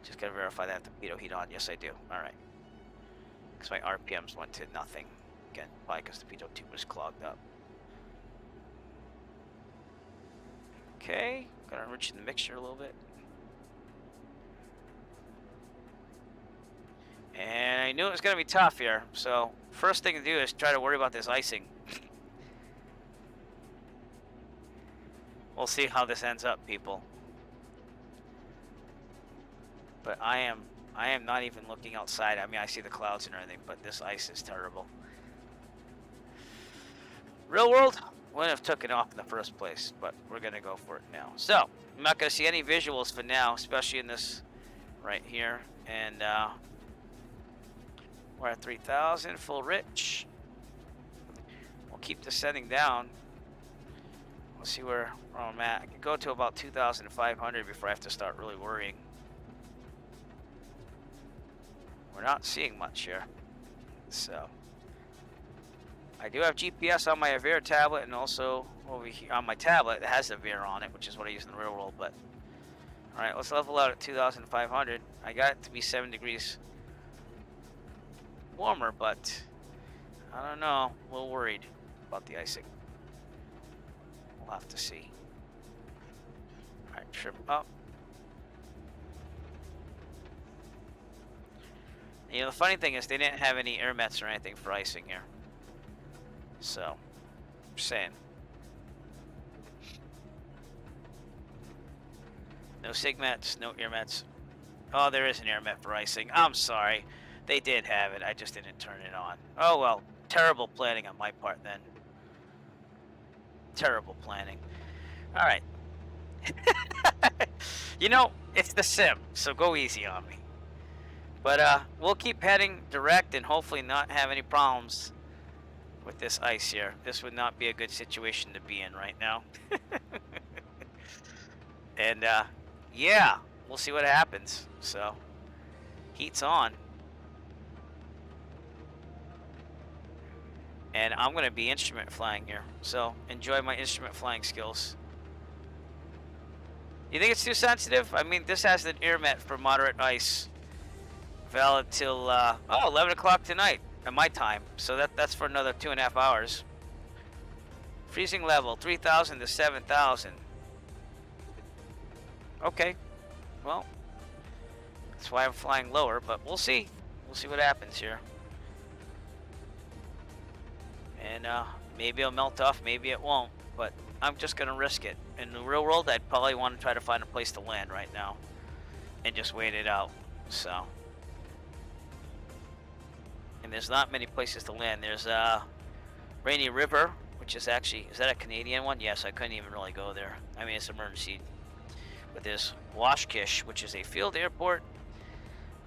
Just gotta verify that the pitot heat on. Yes, I do. All right. Because my RPMs went to nothing. Again, probably because the pitot tube was clogged up. Okay, gotta enrich the mixture a little bit. And I knew it was gonna be tough here, so first thing to do is try to worry about this icing. We'll see how this ends up, people. But I am not even looking outside. I mean, I see the clouds and everything, but this ice is terrible. Real world wouldn't have took it off in the first place, but we're gonna go for it now. So I'm not gonna see any visuals for now, especially in this right here. And we're at 3,000 full rich. We'll keep descending down. We'll see where I'm at. I can go to about 2,500 before I have to start really worrying. We're not seeing much here, so I do have GPS on my Avera tablet, and also over here on my tablet that has Avera on it, which is what I use in the real world. But all right, let's level out at 2,500. I got it to be 7 degrees warmer, but I don't know. A little worried about the icing. We'll have to see. All right, trim up. You know, the funny thing is they didn't have any air mets or anything for icing here. So, just saying. No sig mets, no air mets. Oh, there is an air met for icing. I'm sorry. They did have it. I just didn't turn it on. Oh, well. Terrible planning on my part then. Terrible planning. All right. You know, it's the sim, so go easy on me. But we'll keep heading direct and hopefully not have any problems with this ice here. This would not be a good situation to be in right now. And yeah, we'll see what happens. So, heat's on. And I'm going to be instrument flying here. So, enjoy my instrument flying skills. You think it's too sensitive? I mean, this has an air met for moderate ice. valid till 11 o'clock tonight at my time. So that's for another 2.5 hours. Freezing level 3,000 to 7,000. Okay, well, that's why I'm flying lower, but we'll see. We'll see what happens here. And maybe it'll melt off, maybe it won't, but I'm just gonna risk it. In the real world, I'd probably want to try to find a place to land right now and just wait it out. So, and there's not many places to land. There's Rainy River, which is actually, is that a Canadian one? Yes, I couldn't even really go there. I mean, it's emergency. But there's Washkish, which is a field airport.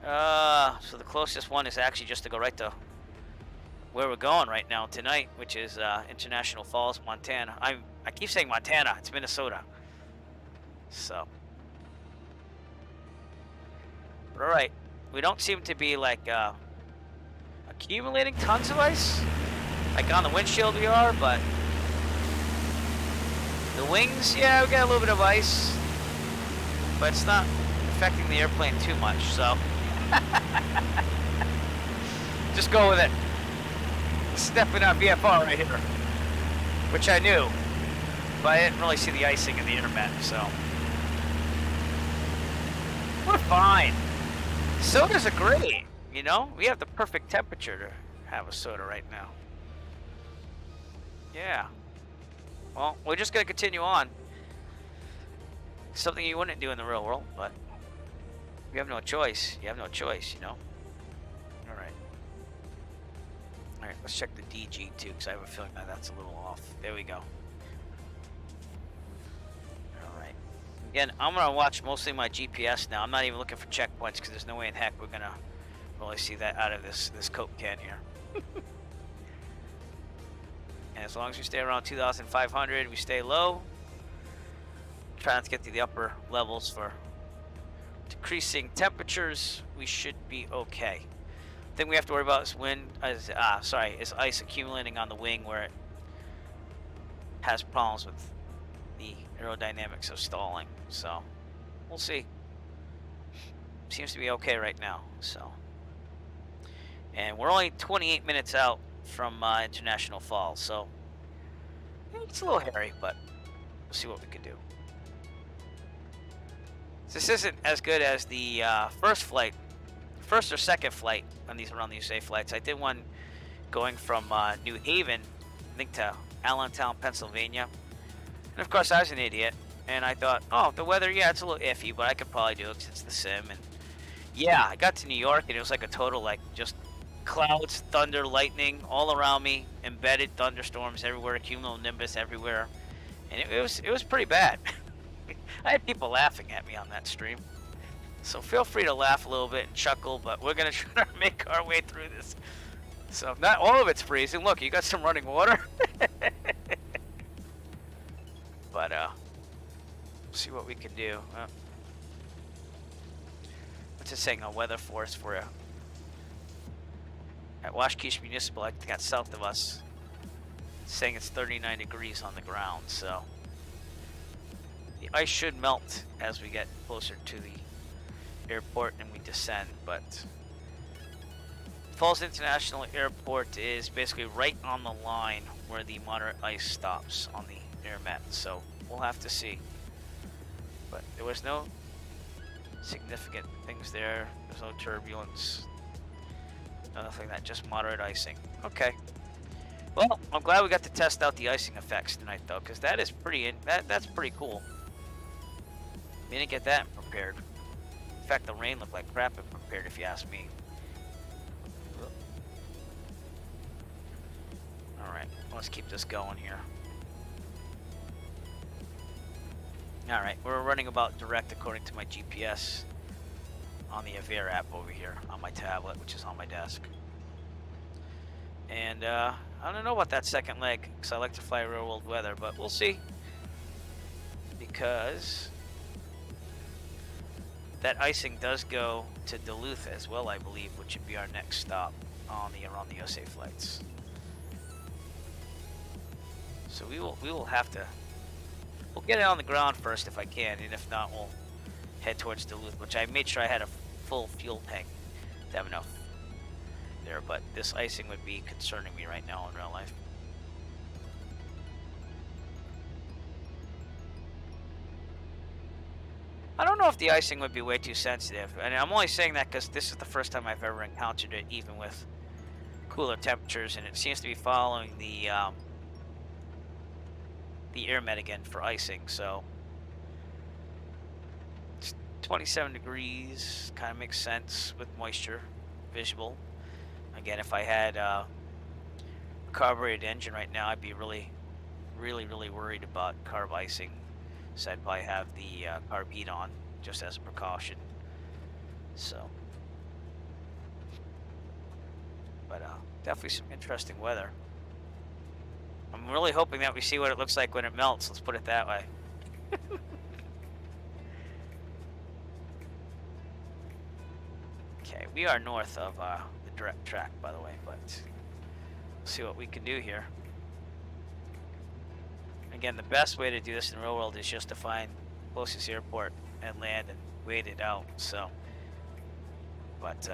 So the closest one is actually just to go right to where we're going right now tonight, which is International Falls, Montana. I keep saying Montana, it's Minnesota. So, but all right, we don't seem to be like accumulating tons of ice, like on the windshield we are, but the wings, yeah, we got a little bit of ice, but it's not affecting the airplane too much. So, just go with it. Stepping on VFR right here, which I knew, but I didn't really see the icing in the internet, so we're fine. Sodas are great, you know? We have the perfect temperature to have a soda right now. Yeah. Well, we're just gonna continue on. Something you wouldn't do in the real world, but you have no choice. You have no choice, you know? Alright, let's check the DG too, because I have a feeling that that's a little off. There we go. Alright. Again, I'm going to watch mostly my GPS now. I'm not even looking for checkpoints, because there's no way in heck we're going to really see that out of this Coke can here. And as long as we stay around 2,500, we stay low. Try not to get to the upper levels for decreasing temperatures. We should be okay. Thing we have to worry about is is ice accumulating on the wing where it has problems with the aerodynamics of stalling. So we'll see. Seems to be okay right now. So, and we're only 28 minutes out from International Falls, so it's a little hairy, but we'll see what we can do. This isn't as good as the first or second flight on these around the USA flights. I did one going from New Haven, I think, to Allentown, Pennsylvania. And of course, I was an idiot, and I thought, oh, the weather, yeah, it's a little iffy, but I could probably do it because it's the sim. And yeah, I got to New York, and it was like a total, like, just clouds, thunder, lightning all around me, embedded thunderstorms everywhere, cumulonimbus everywhere, and it was pretty bad. I had people laughing at me on that stream. So feel free to laugh a little bit and chuckle, but we're gonna try to make our way through this. So not all of it's freezing. Look, you got some running water. But see what we can do. What's it saying on weather force for at Washkish Municipal? I think that's south of us. It's saying it's 39 degrees on the ground. So the ice should melt as we get closer to the airport and we descend, but Falls International Airport is basically right on the line where the moderate ice stops on the air mat, so we'll have to see. But there was no significant things there. There's no turbulence, nothing like that, just moderate icing. Okay. Well, I'm glad we got to test out the icing effects tonight, though, because that is that's pretty cool. We didn't get that prepared. In fact, the rain looked like crap if prepared, if you ask me. Alright, let's keep this going here. Alright, we're running about direct according to my GPS on the Avere app over here on my tablet, which is on my desk. And I don't know about that second leg, because I like to fly real world weather, but we'll see. Because that icing does go to Duluth as well, I believe, which would be our next stop on the around the USA flights. So we will have to, we'll get it on the ground first if I can, and if not, we'll head towards Duluth, which I made sure I had a full fuel tank to have enough there, but this icing would be concerning me right now in real life. I don't know if the icing would be way too sensitive, and I'm only saying that because this is the first time I've ever encountered it, even with cooler temperatures, and it seems to be following the air med again for icing. So it's 27 degrees, kind of makes sense with moisture visible. Again, if I had a carbureted engine right now, I'd be really worried about carb icing. So I'd probably have the carb heat on just as a precaution. So, but definitely some interesting weather. I'm really hoping that we see what it looks like when it melts. Let's put it that way. Okay, we are north of the direct track, by the way, but we'll see what we can do here. Again, the best way to do this in the real world is just to find closest airport and land and wait it out. So, but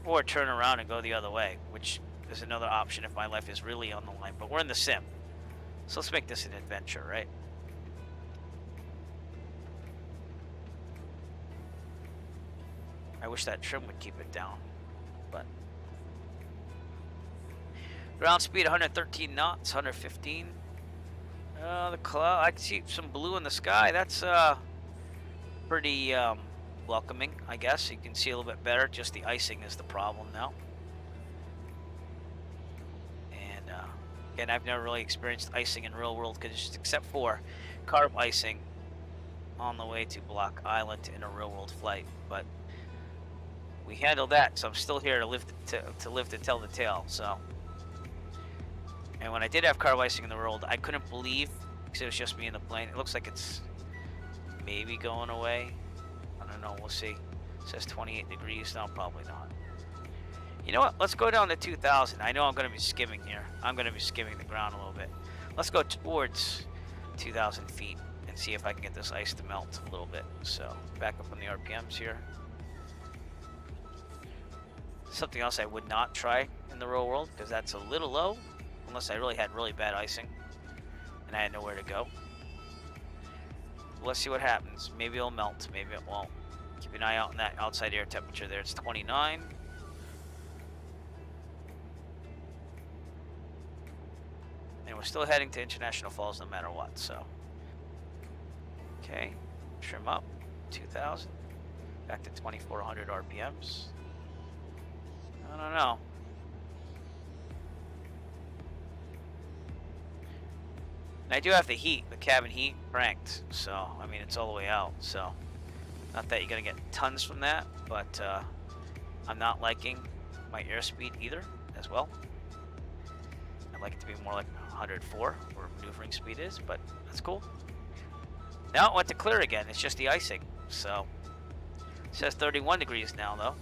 or turn around and go the other way, which is another option if my life is really on the line. But we're in the sim, so let's make this an adventure, right? I wish that trim would keep it down, but ground speed 113 knots, 115. The cloud, I can see some blue in the sky. That's pretty welcoming, I guess. You can see a little bit better. Just the icing is the problem now. And again, I've never really experienced icing in real world conditions except for carb icing on the way to Block Island in a real world flight. But we handled that, so I'm still here to live to tell the tale. So. And when I did have carb icing in the world, I couldn't believe, because it was just me in the plane. It looks like it's maybe going away. I don't know. We'll see. It says 28 degrees. No, probably not. You know what? Let's go down to 2,000. I know I'm going to be skimming here. I'm going to be skimming the ground a little bit. Let's go towards 2,000 feet and see if I can get this ice to melt a little bit. So back up on the RPMs here. Something else I would not try in the real world, because that's a little low. Unless I really had really bad icing and I had nowhere to go. Let's see what happens. Maybe it'll melt, maybe it won't. Keep an eye out on that outside air temperature there. It's 29. And we're still heading to International Falls no matter what, so. Okay, trim up, 2,000. Back to 2,400 RPMs. I don't know. And I do have the heat, the cabin heat cranked, so I mean it's all the way out. So not that you're gonna get tons from that, but I'm not liking my airspeed either as well. I'd like it to be more like 104 where maneuvering speed is, but that's cool. Now it went to clear again. It's just the icing. So it says 31 degrees now though.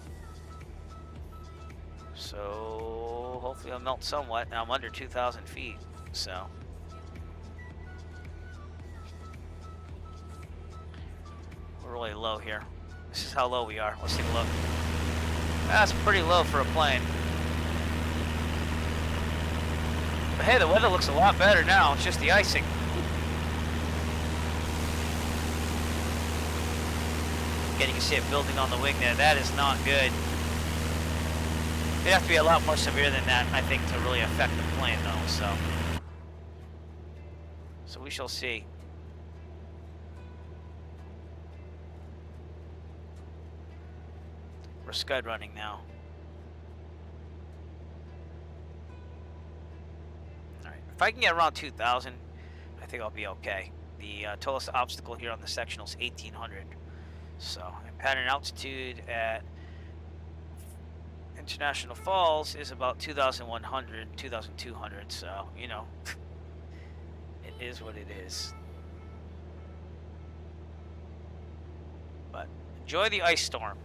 So hopefully it'll melt somewhat. Now I'm under 2,000 feet, so. Really low here. This is how low we are. Let's take a look. That's pretty low for a plane. But hey, the weather looks a lot better now. It's just the icing. Again, you can see it building on the wing there. That is not good. It'd have to be a lot more severe than that, I think, to really affect the plane, though. So we shall see. We're scud running now. Alright, if I can get around 2,000, I think I'll be okay. The tallest obstacle here on the sectional is 1,800. So, and pattern altitude at International Falls is about 2,100, 2,200. So, you know, it is what it is. But enjoy the ice storm.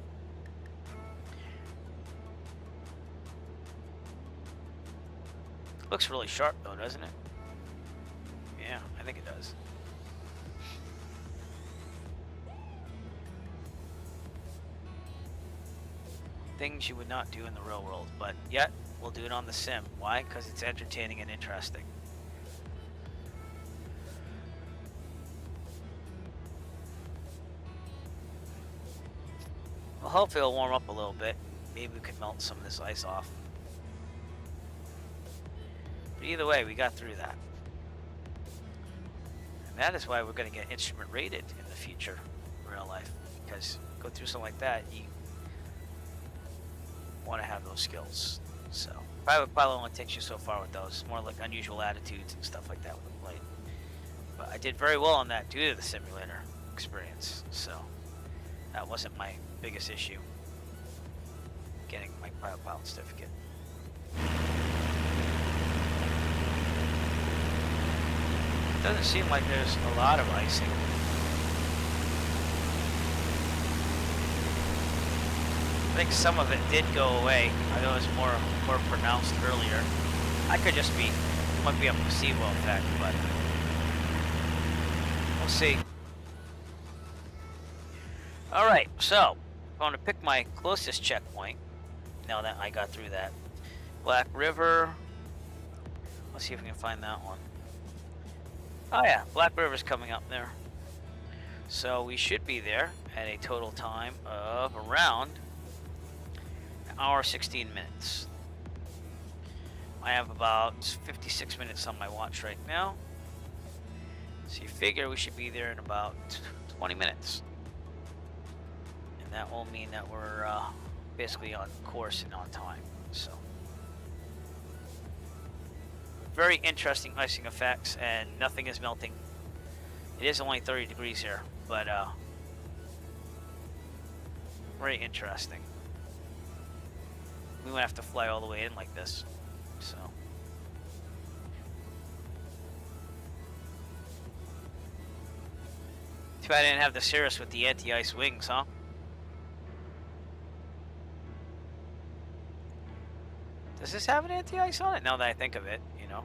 Looks really sharp though, doesn't it? Yeah, I think it does. things you would not do in the real world, but yet we'll do it on the sim. Why? Because it's entertaining and interesting. Well, hopefully it'll warm up a little bit. Maybe we can melt some of this ice off. But either way, we got through that. And that is why we're going to get instrument rated in the future, in real life. Because go through something like that, you want to have those skills. So private pilot only takes you so far with those. More like unusual attitudes and stuff like that with the plane. But I did very well on that due to the simulator experience. So that wasn't my biggest issue, getting my private pilot certificate. Doesn't seem like there's a lot of icing. I think some of it did go away. I know it was more pronounced earlier. I could just be, might be a placebo effect, but we'll see. All right, so I'm going to pick my closest checkpoint. Now that I got through that, Black River. Let's see if we can find that one. Oh yeah, Black River's coming up there. So we should be there at a total time of around an hour 16 minutes. I have about 56 minutes on my watch right now. So you figure we should be there in about 20 minutes. And that will mean that we're basically on course and on time. So very interesting icing effects, and nothing is melting. It is only 30 degrees here, but very interesting. We won't have to fly all the way in like this, so. Too bad I didn't have the Cirrus with the anti-ice wings, huh? Does this have an anti-ice on it? Now that I think of it, you know.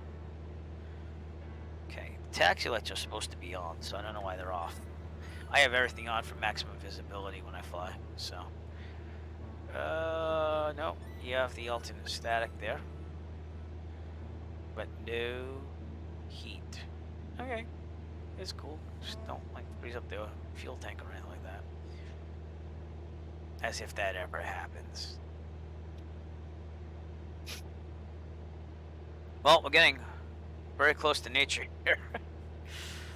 Okay, taxi lights are supposed to be on, so I don't know why they're off. I have everything on for maximum visibility when I fly, so. No, you have the alternate static there. But no heat. Okay, it's cool. Just don't like freeze up the fuel tank or anything like that. As if that ever happens. Well, we're getting very close to nature here.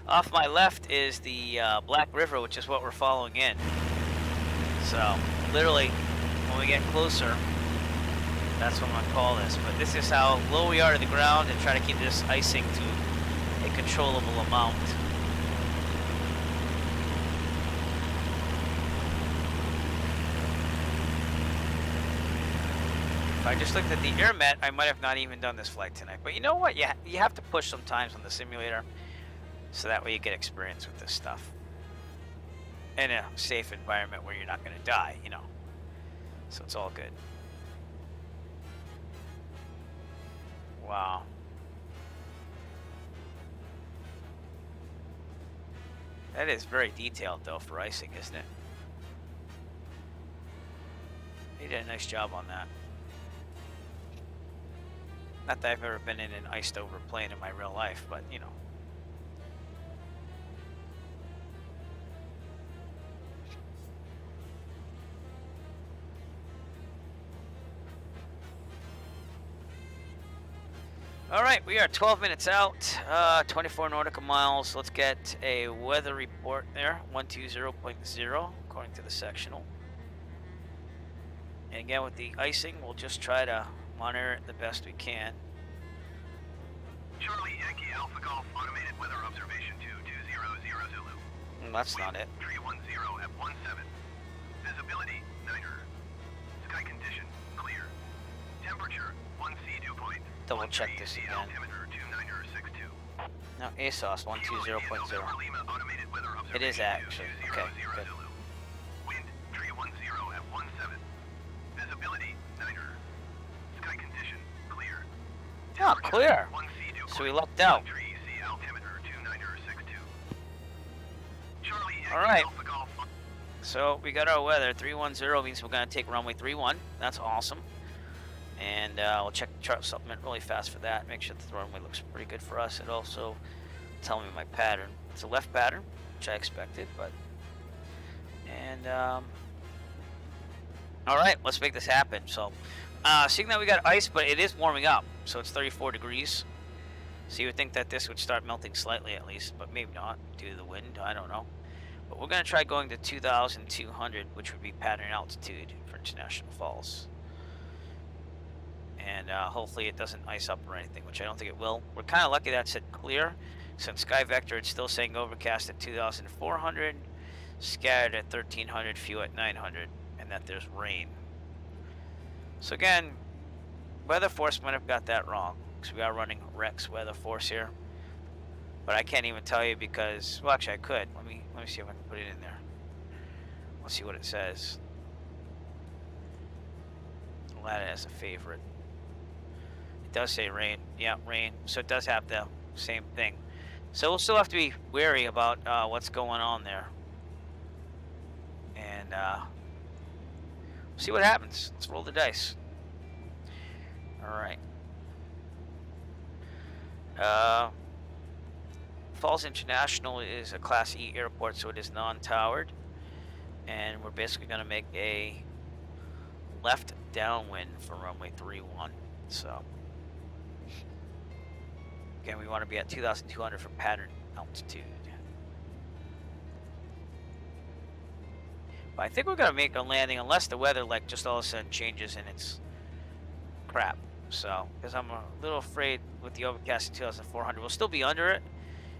Off my left is the Black River, which is what we're following in. So, literally, when we get closer, that's what I'm going to call this. But this is how low we are to the ground, and try to keep this icing to a controllable amount. If I just looked at the air met, I might have not even done this flight tonight. But you know what? You have to push sometimes on the simulator, so that way you get experience with this stuff. In a safe environment where you're not going to die, you know. So it's all good. Wow. That is very detailed, though, for icing, isn't it? They did a nice job on that. Not that I've ever been in an iced over plane in my real life, but you know. Alright, we are 12 minutes out, 24 nautical miles. Let's get a weather report there, 120.0, according to the sectional. And again, with the icing, we'll just try to monitor it the best we can. Charlie Yankee Alpha Golf automated weather observation 2200 Zulu. That's not it. 310 at 17. Visibility 9er. Sky condition clear. Temperature 1C dew point. Double check this again. Altimeter 2962. No, ASOS 120.0. It is actually. Okay, good. Wind 310 at 17. Visibility 9er. Sky condition clear. Oh, clear. So we lucked out. Altimeter 2962. Charlie All right. So we got our weather. 310 means we're going to take runway 31. That's awesome. And we'll check the chart supplement really fast for that. Make sure the runway looks pretty good for us. It also tell me my pattern. It's a left pattern, which I expected, but... And, alright, let's make this happen. So, seeing that we got ice, but it is warming up. So it's 34 degrees. So you would think that this would start melting slightly at least, but maybe not due to the wind. I don't know. But we're going to try going to 2,200, which would be pattern altitude for International Falls. And hopefully it doesn't ice up or anything, which I don't think it will. We're kind of lucky that it said clear. Since Sky Vector, it's still saying overcast at 2,400, scattered at 1,300, few at 900, and that there's rain. So again, Weather Force might have got that wrong, because we are running Rex Weather Force here. But I can't even tell you because, well, actually I could. Let me see if I can put it in there. Let's see what it says. I'll add it as a favorite. It does say rain. Yeah, rain. So it does have the same thing. So we'll still have to be wary about what's going on there. And see what happens. Let's roll the dice. Alright. Falls International is a Class E airport, so it is non-towered. And we're basically going to make a left downwind for runway 31. So, again, we want to be at 2,200 for pattern altitude. But I think we're going to make a landing unless the weather like just all of a sudden changes and it's crap. So, because I'm a little afraid with the overcast at 2,400. We'll still be under it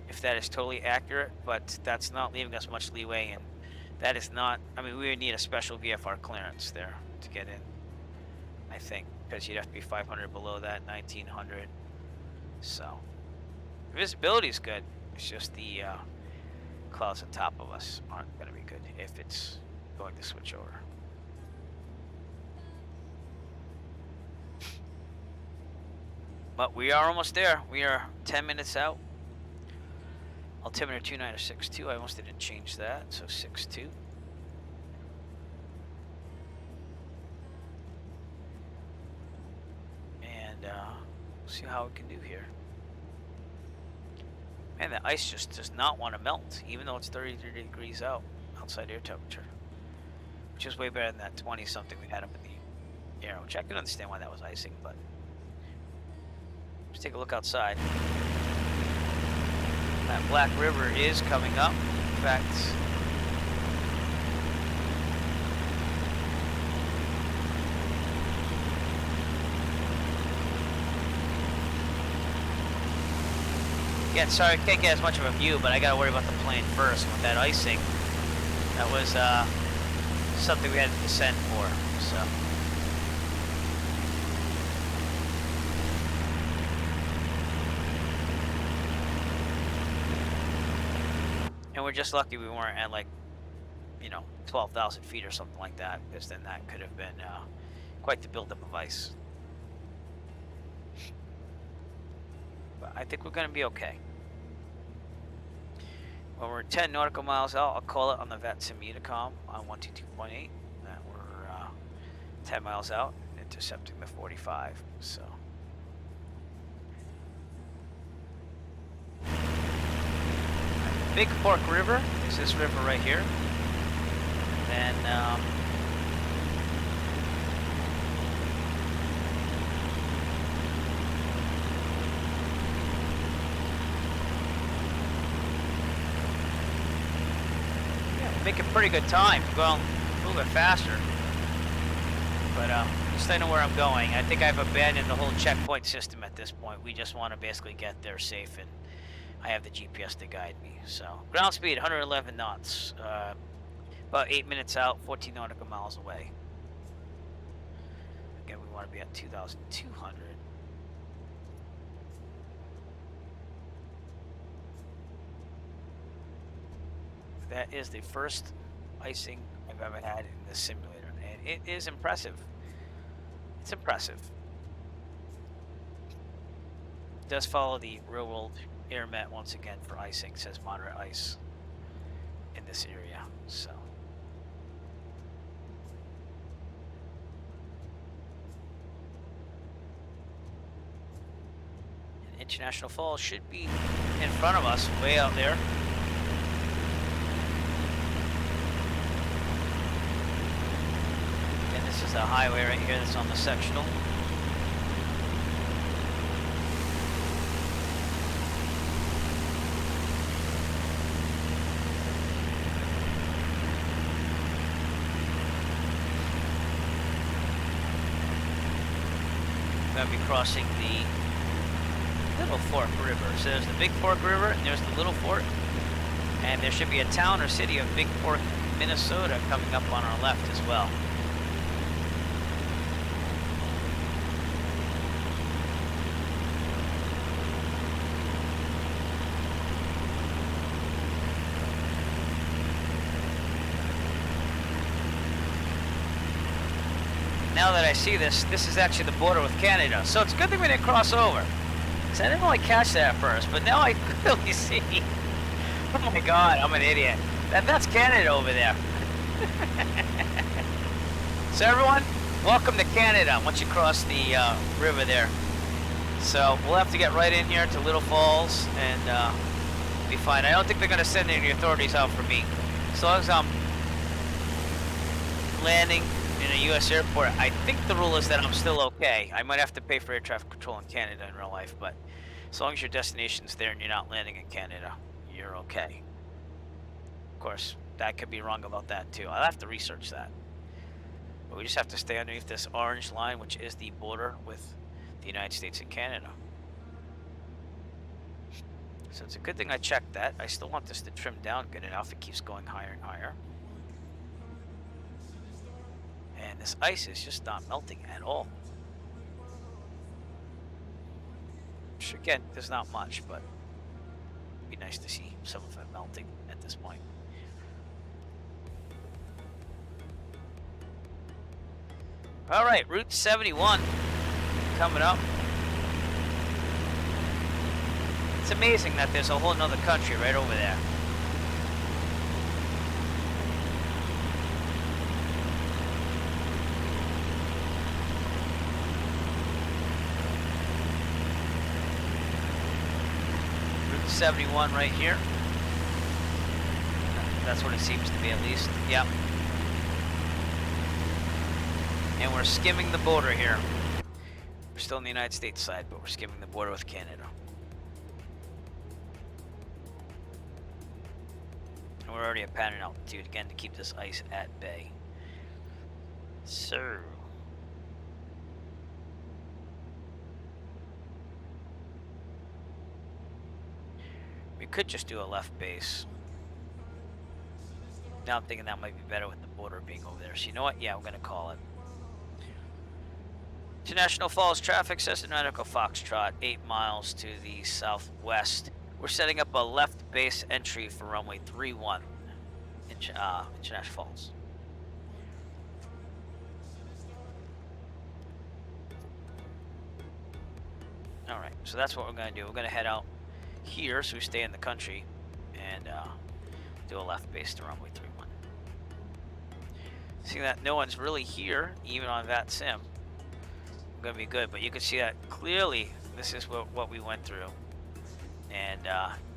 if that is totally accurate, but that's not leaving us much leeway, and that is not, I mean, we would need a special VFR clearance there to get in, I think, because you'd have to be 500 below that, 1,900. So, visibility is good. It's just the clouds on top of us aren't going to be good if it's going to switch over. But we are almost there. We are 10 minutes out. Altimeter 2962. I almost didn't change that, so 62. And see how we can do here. Man, the ice just does not want to melt, even though it's 33 degrees out outside air temperature, which is way better than that 20 something we had up in the air, which I can understand why that was icing, but let's take a look outside. That Black River is coming up. In fact, again, sorry I can't get as much of a view, but I gotta worry about the plane first with that icing. That was something we had to descend for, so. And we're just lucky we weren't at, like, you know, 12,000 feet or something like that, because then that could have been quite the buildup of ice. But I think we're going to be okay. When we're 10 nautical miles out, I'll call it on the VET Simualtor on 122.8 that we're 10 miles out, intercepting the 45. So. Big Fork River is this river right here. Then yeah, making pretty good time. Going a little bit faster, but at least I know where I'm going. I think I've abandoned the whole checkpoint system at this point. We just want to basically get there safe, and I have the GPS to guide me. So, ground speed 111 knots, about 8 minutes out, 14 nautical miles away. Again, we want to be at 2,200. That is the first icing I've ever had in this simulator, and it is impressive. It's impressive. It does follow the real world AirMet once again for icing. It says moderate ice in this area, so International Falls should be in front of us, way out there. And this is the highway right here that's on the sectional. We're going to be crossing the Little Fork River. So there's the Big Fork River and there's the Little Fork. And there should be a town or city of Big Fork, Minnesota coming up on our left as well. Now that I see this, this is actually the border with Canada. So it's a good thing we didn't cross over. So I didn't really catch that at first, but now I clearly see. Oh my God, I'm an idiot. That's Canada over there. So everyone, welcome to Canada once you cross the river there. So we'll have to get right in here to Little Falls and be fine. I don't think they're going to send any authorities out for me. As long as I'm landing in a U.S. airport, I think the rule is that I'm still okay. I might have to pay for air traffic control in Canada in real life, but as long as your destination's there and you're not landing in Canada, you're okay. Of course, I could be wrong about that too. I'll have to research that. But we just have to stay underneath this orange line, which is the border with the United States and Canada. So it's a good thing I checked that. I still want this to trim down good enough. It keeps going higher and higher. And this ice is just not melting at all. Which again, there's not much, but it'd be nice to see some of it melting at this point. All right, Route 71 coming up. It's amazing that there's a whole nother country right over there. Route 71 right here. That's what it seems to be, at least. Yep. And we're skimming the border here. We're still on the United States side, but we're skimming the border with Canada. And we're already at pattern altitude again to keep this ice at bay. So we could just do a left base. Now I'm thinking that might be better with the border being over there. So you know what? Yeah, we're gonna call it. International Falls traffic, Cessna Medical Foxtrot, 8 miles to the southwest. We're setting up a left base entry for runway 31, International Falls. All right, so that's what we're gonna do. We're gonna head out here so we stay in the country and do a left base to runway 31. See that no one's really here, even on that sim. Gonna be good, but you can see that clearly this is what we went through, and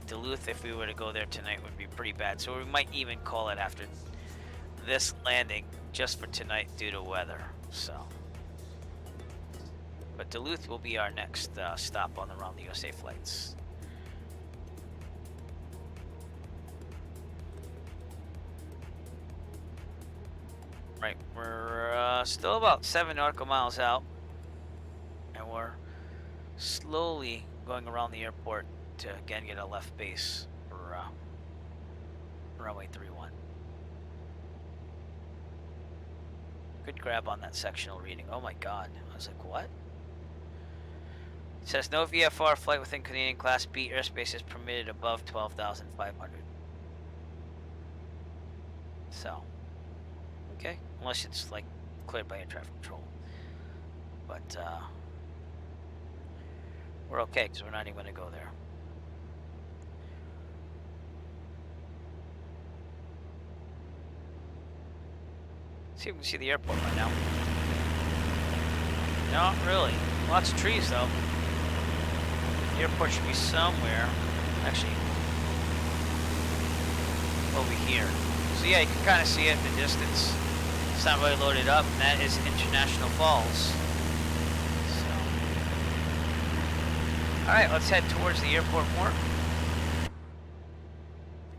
Duluth, if we were to go there tonight, would be pretty bad. So we might even call it after this landing just for tonight due to weather. So but Duluth will be our next stop on the Around the USA flights. Right, we're still about 7 nautical miles out. And we're slowly going around the airport to again get a left base for runway 31. Good grab on that sectional reading. Oh my God. I was like, what? It says no VFR flight within Canadian Class B airspace is permitted above 12,500. So, okay. Unless it's like cleared by air traffic control. But, we're okay because we're not even going to go there. See if we can see the airport right now. Not really. Lots of trees though. The airport should be somewhere. Actually, over here. So yeah, you can kind of see it in the distance. It's not really loaded up, and that is International Falls. So, all right, let's head towards the airport more. I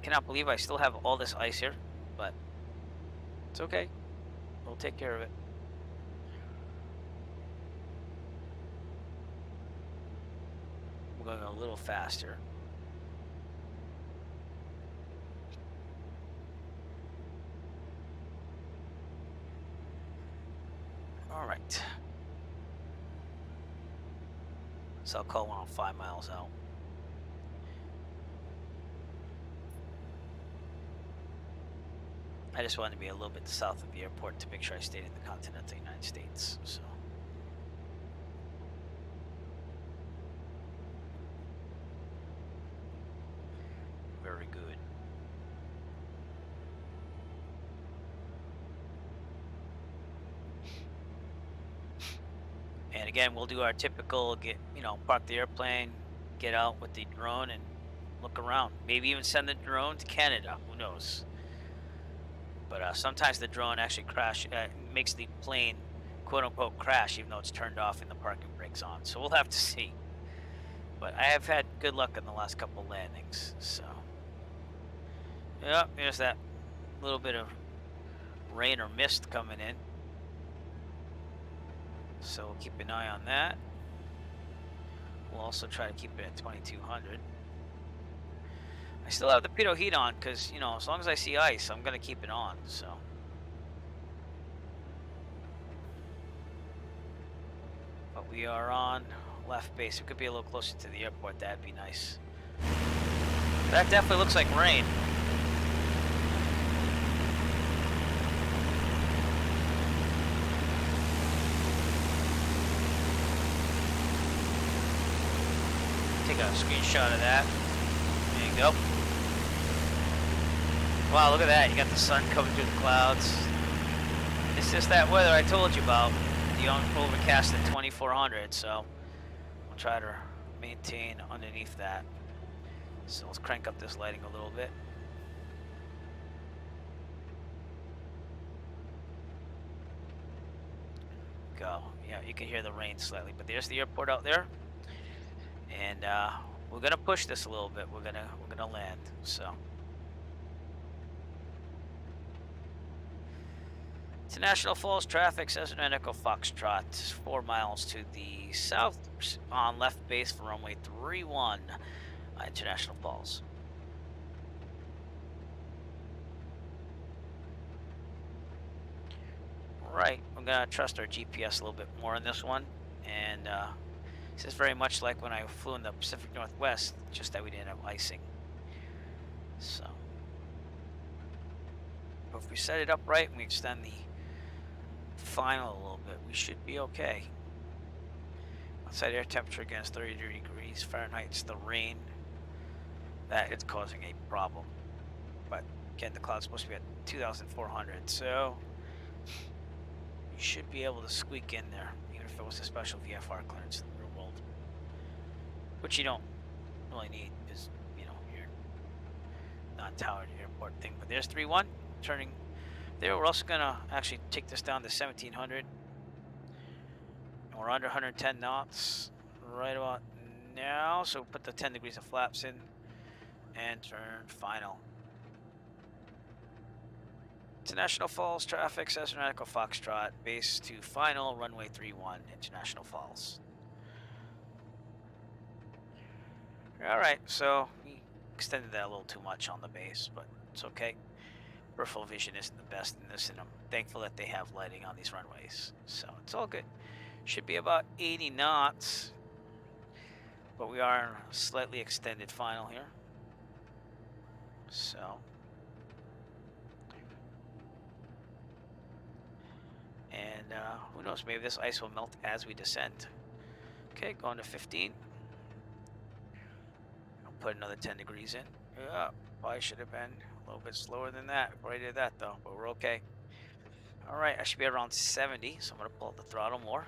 cannot believe I still have all this ice here, but it's okay. We'll take care of it. We're going a little faster. All right. So I'll call 105 miles out. I just wanted to be a little bit south of the airport to make sure I stayed in the continental United States. So. Very good. And again, we'll do our typical park the airplane, get out with the drone and look around. Maybe even send the drone to Canada. Who knows? But sometimes the drone actually makes the plane, quote unquote, crash, even though it's turned off and the parking brake's on. So we'll have to see. But I have had good luck in the last couple landings. So, yeah, there's that little bit of rain or mist coming in. So we'll keep an eye on that. We'll also try to keep it at 2200. I still have the pitot heat on because, as long as I see ice, I'm going to keep it on. So. But we are on left base. It could be a little closer to the airport. That'd be nice. That definitely looks like rain. Take a screenshot of that. There you go. Wow, look at that. You got the sun coming through the clouds. It's just that weather I told you about. The overcast at 2400, so we'll try to maintain underneath that. So let's crank up this lighting a little bit. Go. Yeah, you can hear the rain slightly, but there's the airport out there. And we're gonna push this a little bit. We're gonna land. So International Falls traffic says Echo Foxtrot 4 miles to the south on left base for runway 31 International Falls. Right, I'm gonna trust our GPS a little bit more in this one, and this is very much like when I flew in the Pacific Northwest, just that we didn't have icing. So, but if we set it up right and we extend the final a little bit, we should be okay. Outside air temperature again is 33 degrees Fahrenheit. It's the rain that it's causing a problem. But again, the cloud's supposed to be at 2,400, so you should be able to squeak in there, even if it was a special VFR clearance in the real world. Which you don't really need, because you're not towered airport thing. But there's 3-1 turning there. We're also gonna actually take this down to 1700, and we're under 110 knots right about now. So put the 10 degrees of flaps in and turn final. International Falls traffic says Echo Foxtrot base to final runway 31 International Falls. All right, so we extended that a little too much on the base, but it's okay. Peripheral vision isn't the best in this, and I'm thankful that they have lighting on these runways, so it's all good. Should be about 80 knots, but we are in a slightly extended final here. So, and who knows, maybe this ice will melt as we descend. Okay, going to 15. I'll put another 10 degrees in. Yeah, probably should have been a little bit slower than that before I did that though, but we're okay. All right, I should be around 70, so I'm gonna pull up the throttle more.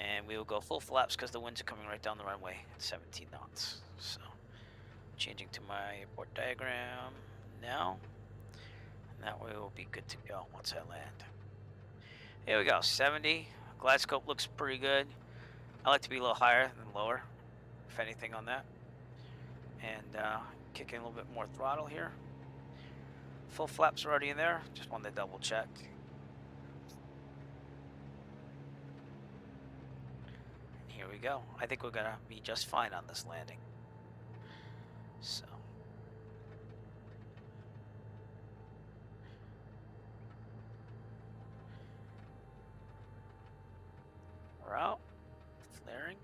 And we will go full flaps because the winds are coming right down the runway at 17 knots. So, changing to my airport diagram now. And that way we'll be good to go once I land. Here we go, 70. Glide scope looks pretty good. I like to be a little higher than lower, if anything on that. And kicking a little bit more throttle here. Full flaps are already in there. Just wanted to double check. And here we go. I think we're gonna be just fine on this landing. So. We're out. Flaring.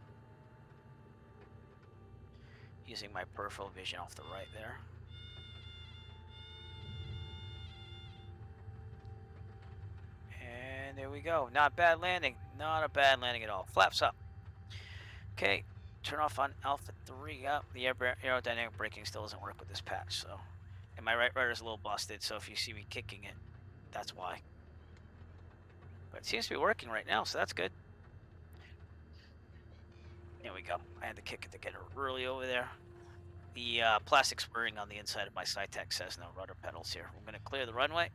Using my peripheral vision off the right there. And there we go. Not bad landing. Not a bad landing at all. Flaps up. Okay. Turn off on Alpha 3. Up. The aerodynamic braking still doesn't work with this patch, so. And my right rudder is a little busted, so if you see me kicking it, that's why. But it seems to be working right now, so that's good. There we go. I had to kick it to get it really over there. The plastic spurring on the inside of my SciTech says no rudder pedals here. We're going to clear the runway.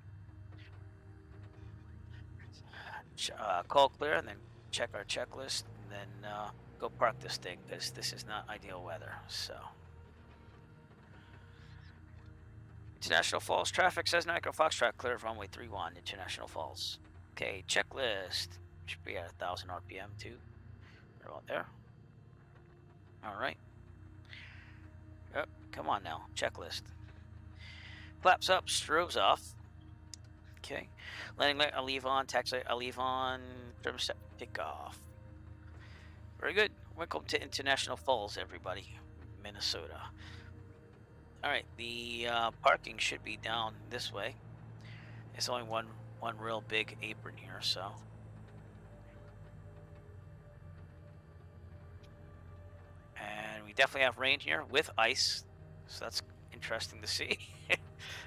Call clear, and then check our checklist, and then go park this thing, because this is not ideal weather. So, International Falls traffic says Niagara Foxtrot clear of runway 31, International Falls. Okay, checklist should be at 1,000 RPM too. Right about there. All right. Yep, come on now, checklist. Flaps up, strobes off. Okay, landing light I'll leave on, taxi light I'll leave on, thermostat take off. Very good. Welcome to International Falls, everybody, Minnesota. All right, the parking should be down this way. It's only one real big apron here, so. And we definitely have rain here with ice, so that's interesting to see.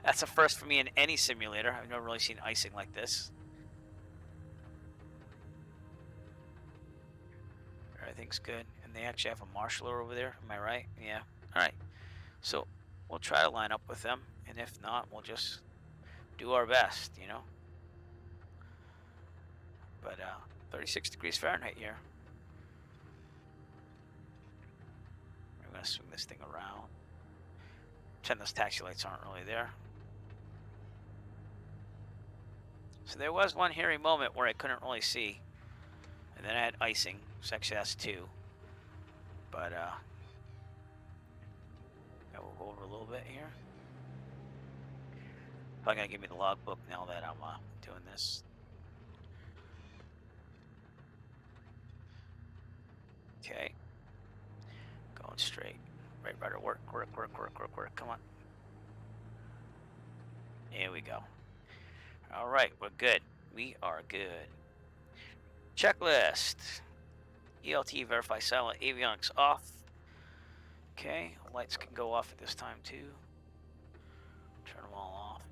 That's a first for me in any simulator. I've never really seen icing like this. Everything's good. And they actually have a marshaller over there. Am I right? Yeah. All right. So we'll try to line up with them. And if not, we'll just do our best, you know. But 36 degrees Fahrenheit here. We're going to swing this thing around. Pretend those taxi lights aren't really there. So there was one hairy moment where I couldn't really see. And then I had icing. So actually that's two. But I will go over a little bit here. Probably gonna give me the logbook now that I'm doing this. Okay. Going straight. Right rudder, work. Come on. Here we go. All right, we're good. We are good. Checklist. ELT verify silent avionics off. Okay, lights can go off at this time too. Turn them all off.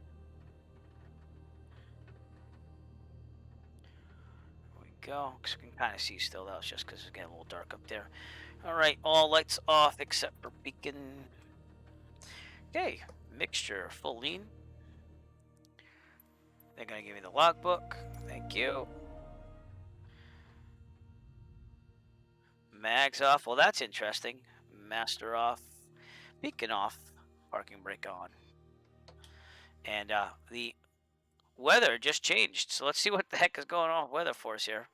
There we go. Cause we can kind of see still. That was just because it's getting a little dark up there. All right, all lights off except for beacon. Okay, mixture full lean. They're gonna give me the logbook. Thank you. Mags off. Well, that's interesting. Master off. Beacon off. Parking brake on. And the weather just changed. So let's see what the heck is going on with weather for us here.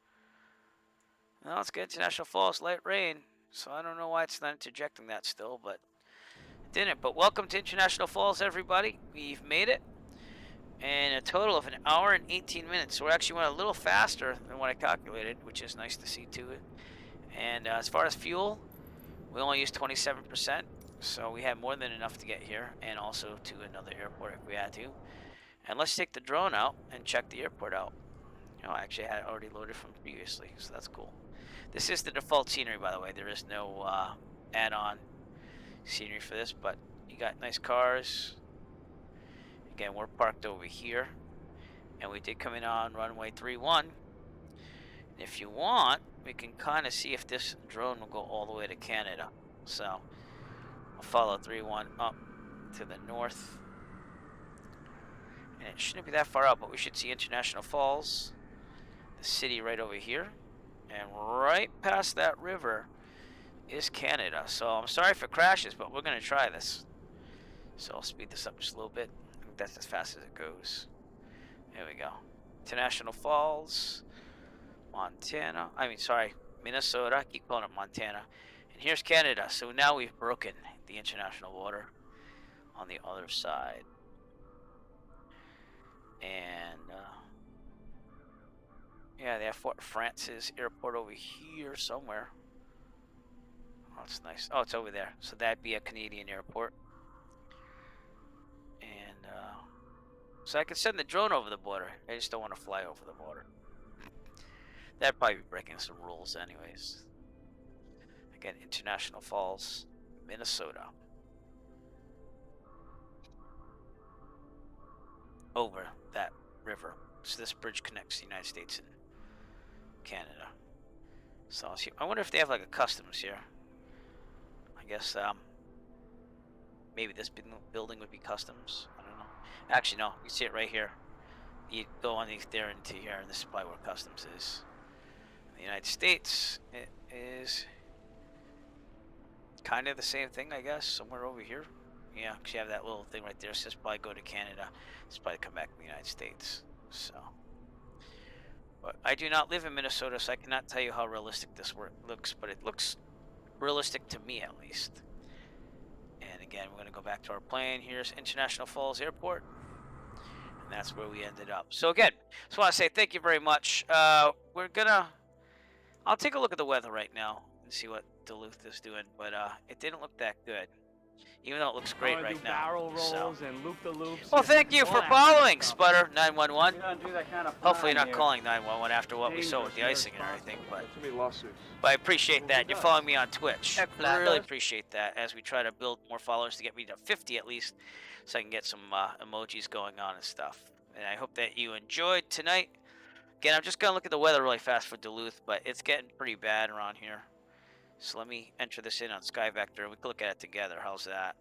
Well, let's get International Falls, light rain. So I don't know why it's not interjecting that still, but it didn't. But welcome to International Falls, everybody. We've made it. And a total of 1 hour and 18 minutes. So we actually went a little faster than what I calculated, which is nice to see too. And as far as fuel, we only used 27%. So we had more than enough to get here and also to another airport if we had to. And let's take the drone out and check the airport out. You know, I actually had it already loaded from previously, so that's cool. This is the default scenery, by the way. There is no add-on scenery for this, but you got nice cars. Again, we're parked over here, and we did come in on runway 31. And if you want, we can kind of see if this drone will go all the way to Canada. So I'll follow 3-1 up to the north. And it shouldn't be that far out, but we should see International Falls, the city right over here. And right past that river is Canada. So I'm sorry for crashes, but we're going to try this. So I'll speed this up just a little bit. I think that's as fast as it goes. There we go. International Falls, Montana. Minnesota. I keep calling it Montana. And here's Canada. So now we've broken the international border on the other side. And yeah, they have Fort Francis Airport over here somewhere. Oh, it's nice. Oh, it's over there. So that'd be a Canadian airport. And so I could send the drone over the border. I just don't want to fly over the border. That'd probably be breaking some rules anyways. Again, International Falls, Minnesota. Over that river. So this bridge connects the United States and Canada. So I wonder if they have like a customs here. I guess maybe this building would be customs. I don't know. Actually, no. You see it right here. You go underneath there into here, and this is probably where customs is. In the United States, it is kind of the same thing, I guess. Somewhere over here. Yeah, because you have that little thing right there. It says probably go to Canada. It's probably come back to the United States. So, but I do not live in Minnesota, so I cannot tell you how realistic this looks. But it looks realistic to me, at least. And again, we're going to go back to our plane. Here's International Falls Airport, and that's where we ended up. So again, just want to say thank you very much. I'll take a look at the weather right now and see what Duluth is doing, but it didn't look that good. Even though it looks great right now. Barrel rolls so. and loop-the-loops. Well, thank you for following, Sputter 911. You don't do that kind of Hopefully flying not calling 911 after what we saw with the icing and everything, but I appreciate that. You're following me on Twitch. I really appreciate that as we try to build more followers to get me to 50 at least, so I can get some emojis going on and stuff. And I hope that you enjoyed tonight. Again, I'm just going to look at the weather really fast for Duluth, but it's getting pretty bad around here. So let me enter this in on SkyVector, and we can look at it together. How's that?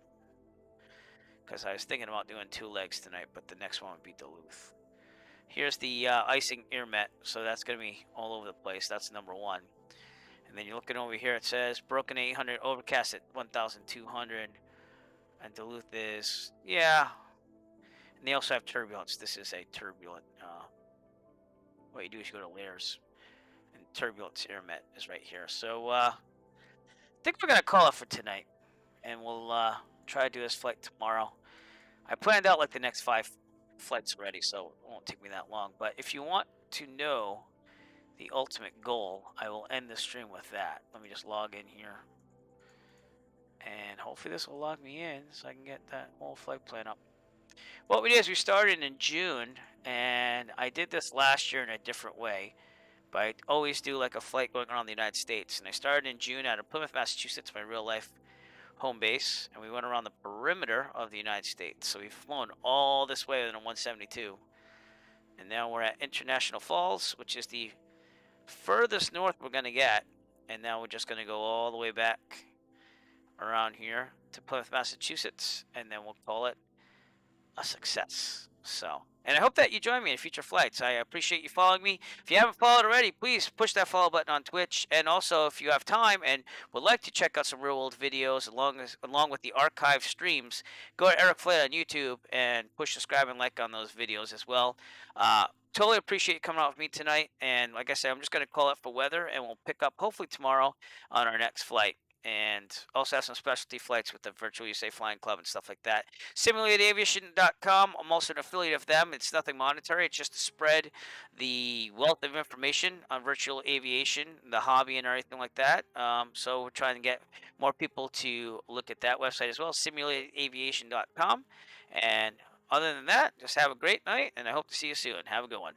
Because I was thinking about doing 2 legs tonight, but the next one would be Duluth. Here's the icing ear met, so that's going to be all over the place. That's number 1. And then you're looking over here, it says broken 800, overcast at 1,200. And Duluth is, yeah. And they also have turbulence. This is a turbulent. What you do is you go to layers. And turbulence ear met is right here. So, I think we're going to call it for tonight. And we'll try to do this flight tomorrow. I planned out like the next 5 flights already, so it won't take me that long. But if you want to know the ultimate goal, I will end the stream with that. Let me just log in here. And hopefully this will log me in so I can get that whole flight plan up. What we did is we started in June, and I did this last year in a different way. But I always do like a flight going around the United States. And I started in June out of Plymouth, Massachusetts, my real life home base. And we went around the perimeter of the United States. So we've flown all this way in a 172. And now we're at International Falls, which is the furthest north we're going to get. And now we're just going to go all the way back around here to Plymouth, Massachusetts. And then we'll call it a success. So, and I hope that you join me in future flights. I appreciate you following me. If you haven't followed already, please push that follow button on Twitch. And also, if you have time and would like to check out some real world videos along with the archive streams, go to Eric Flay on YouTube and push subscribe and like on those videos as well. Totally appreciate you coming out with me tonight. And like I said, I'm just going to call it for weather, and we'll pick up hopefully tomorrow on our next flight. And also have some specialty flights with the Virtual USA Flying Club and stuff like that. SimulatedAviation.com. I'm also an affiliate of them. It's nothing monetary. It's just to spread the wealth of information on virtual aviation, the hobby, and everything like that. So we're trying to get more people to look at that website as well, SimulatedAviation.com. And other than that, just have a great night, and I hope to see you soon. Have a good one.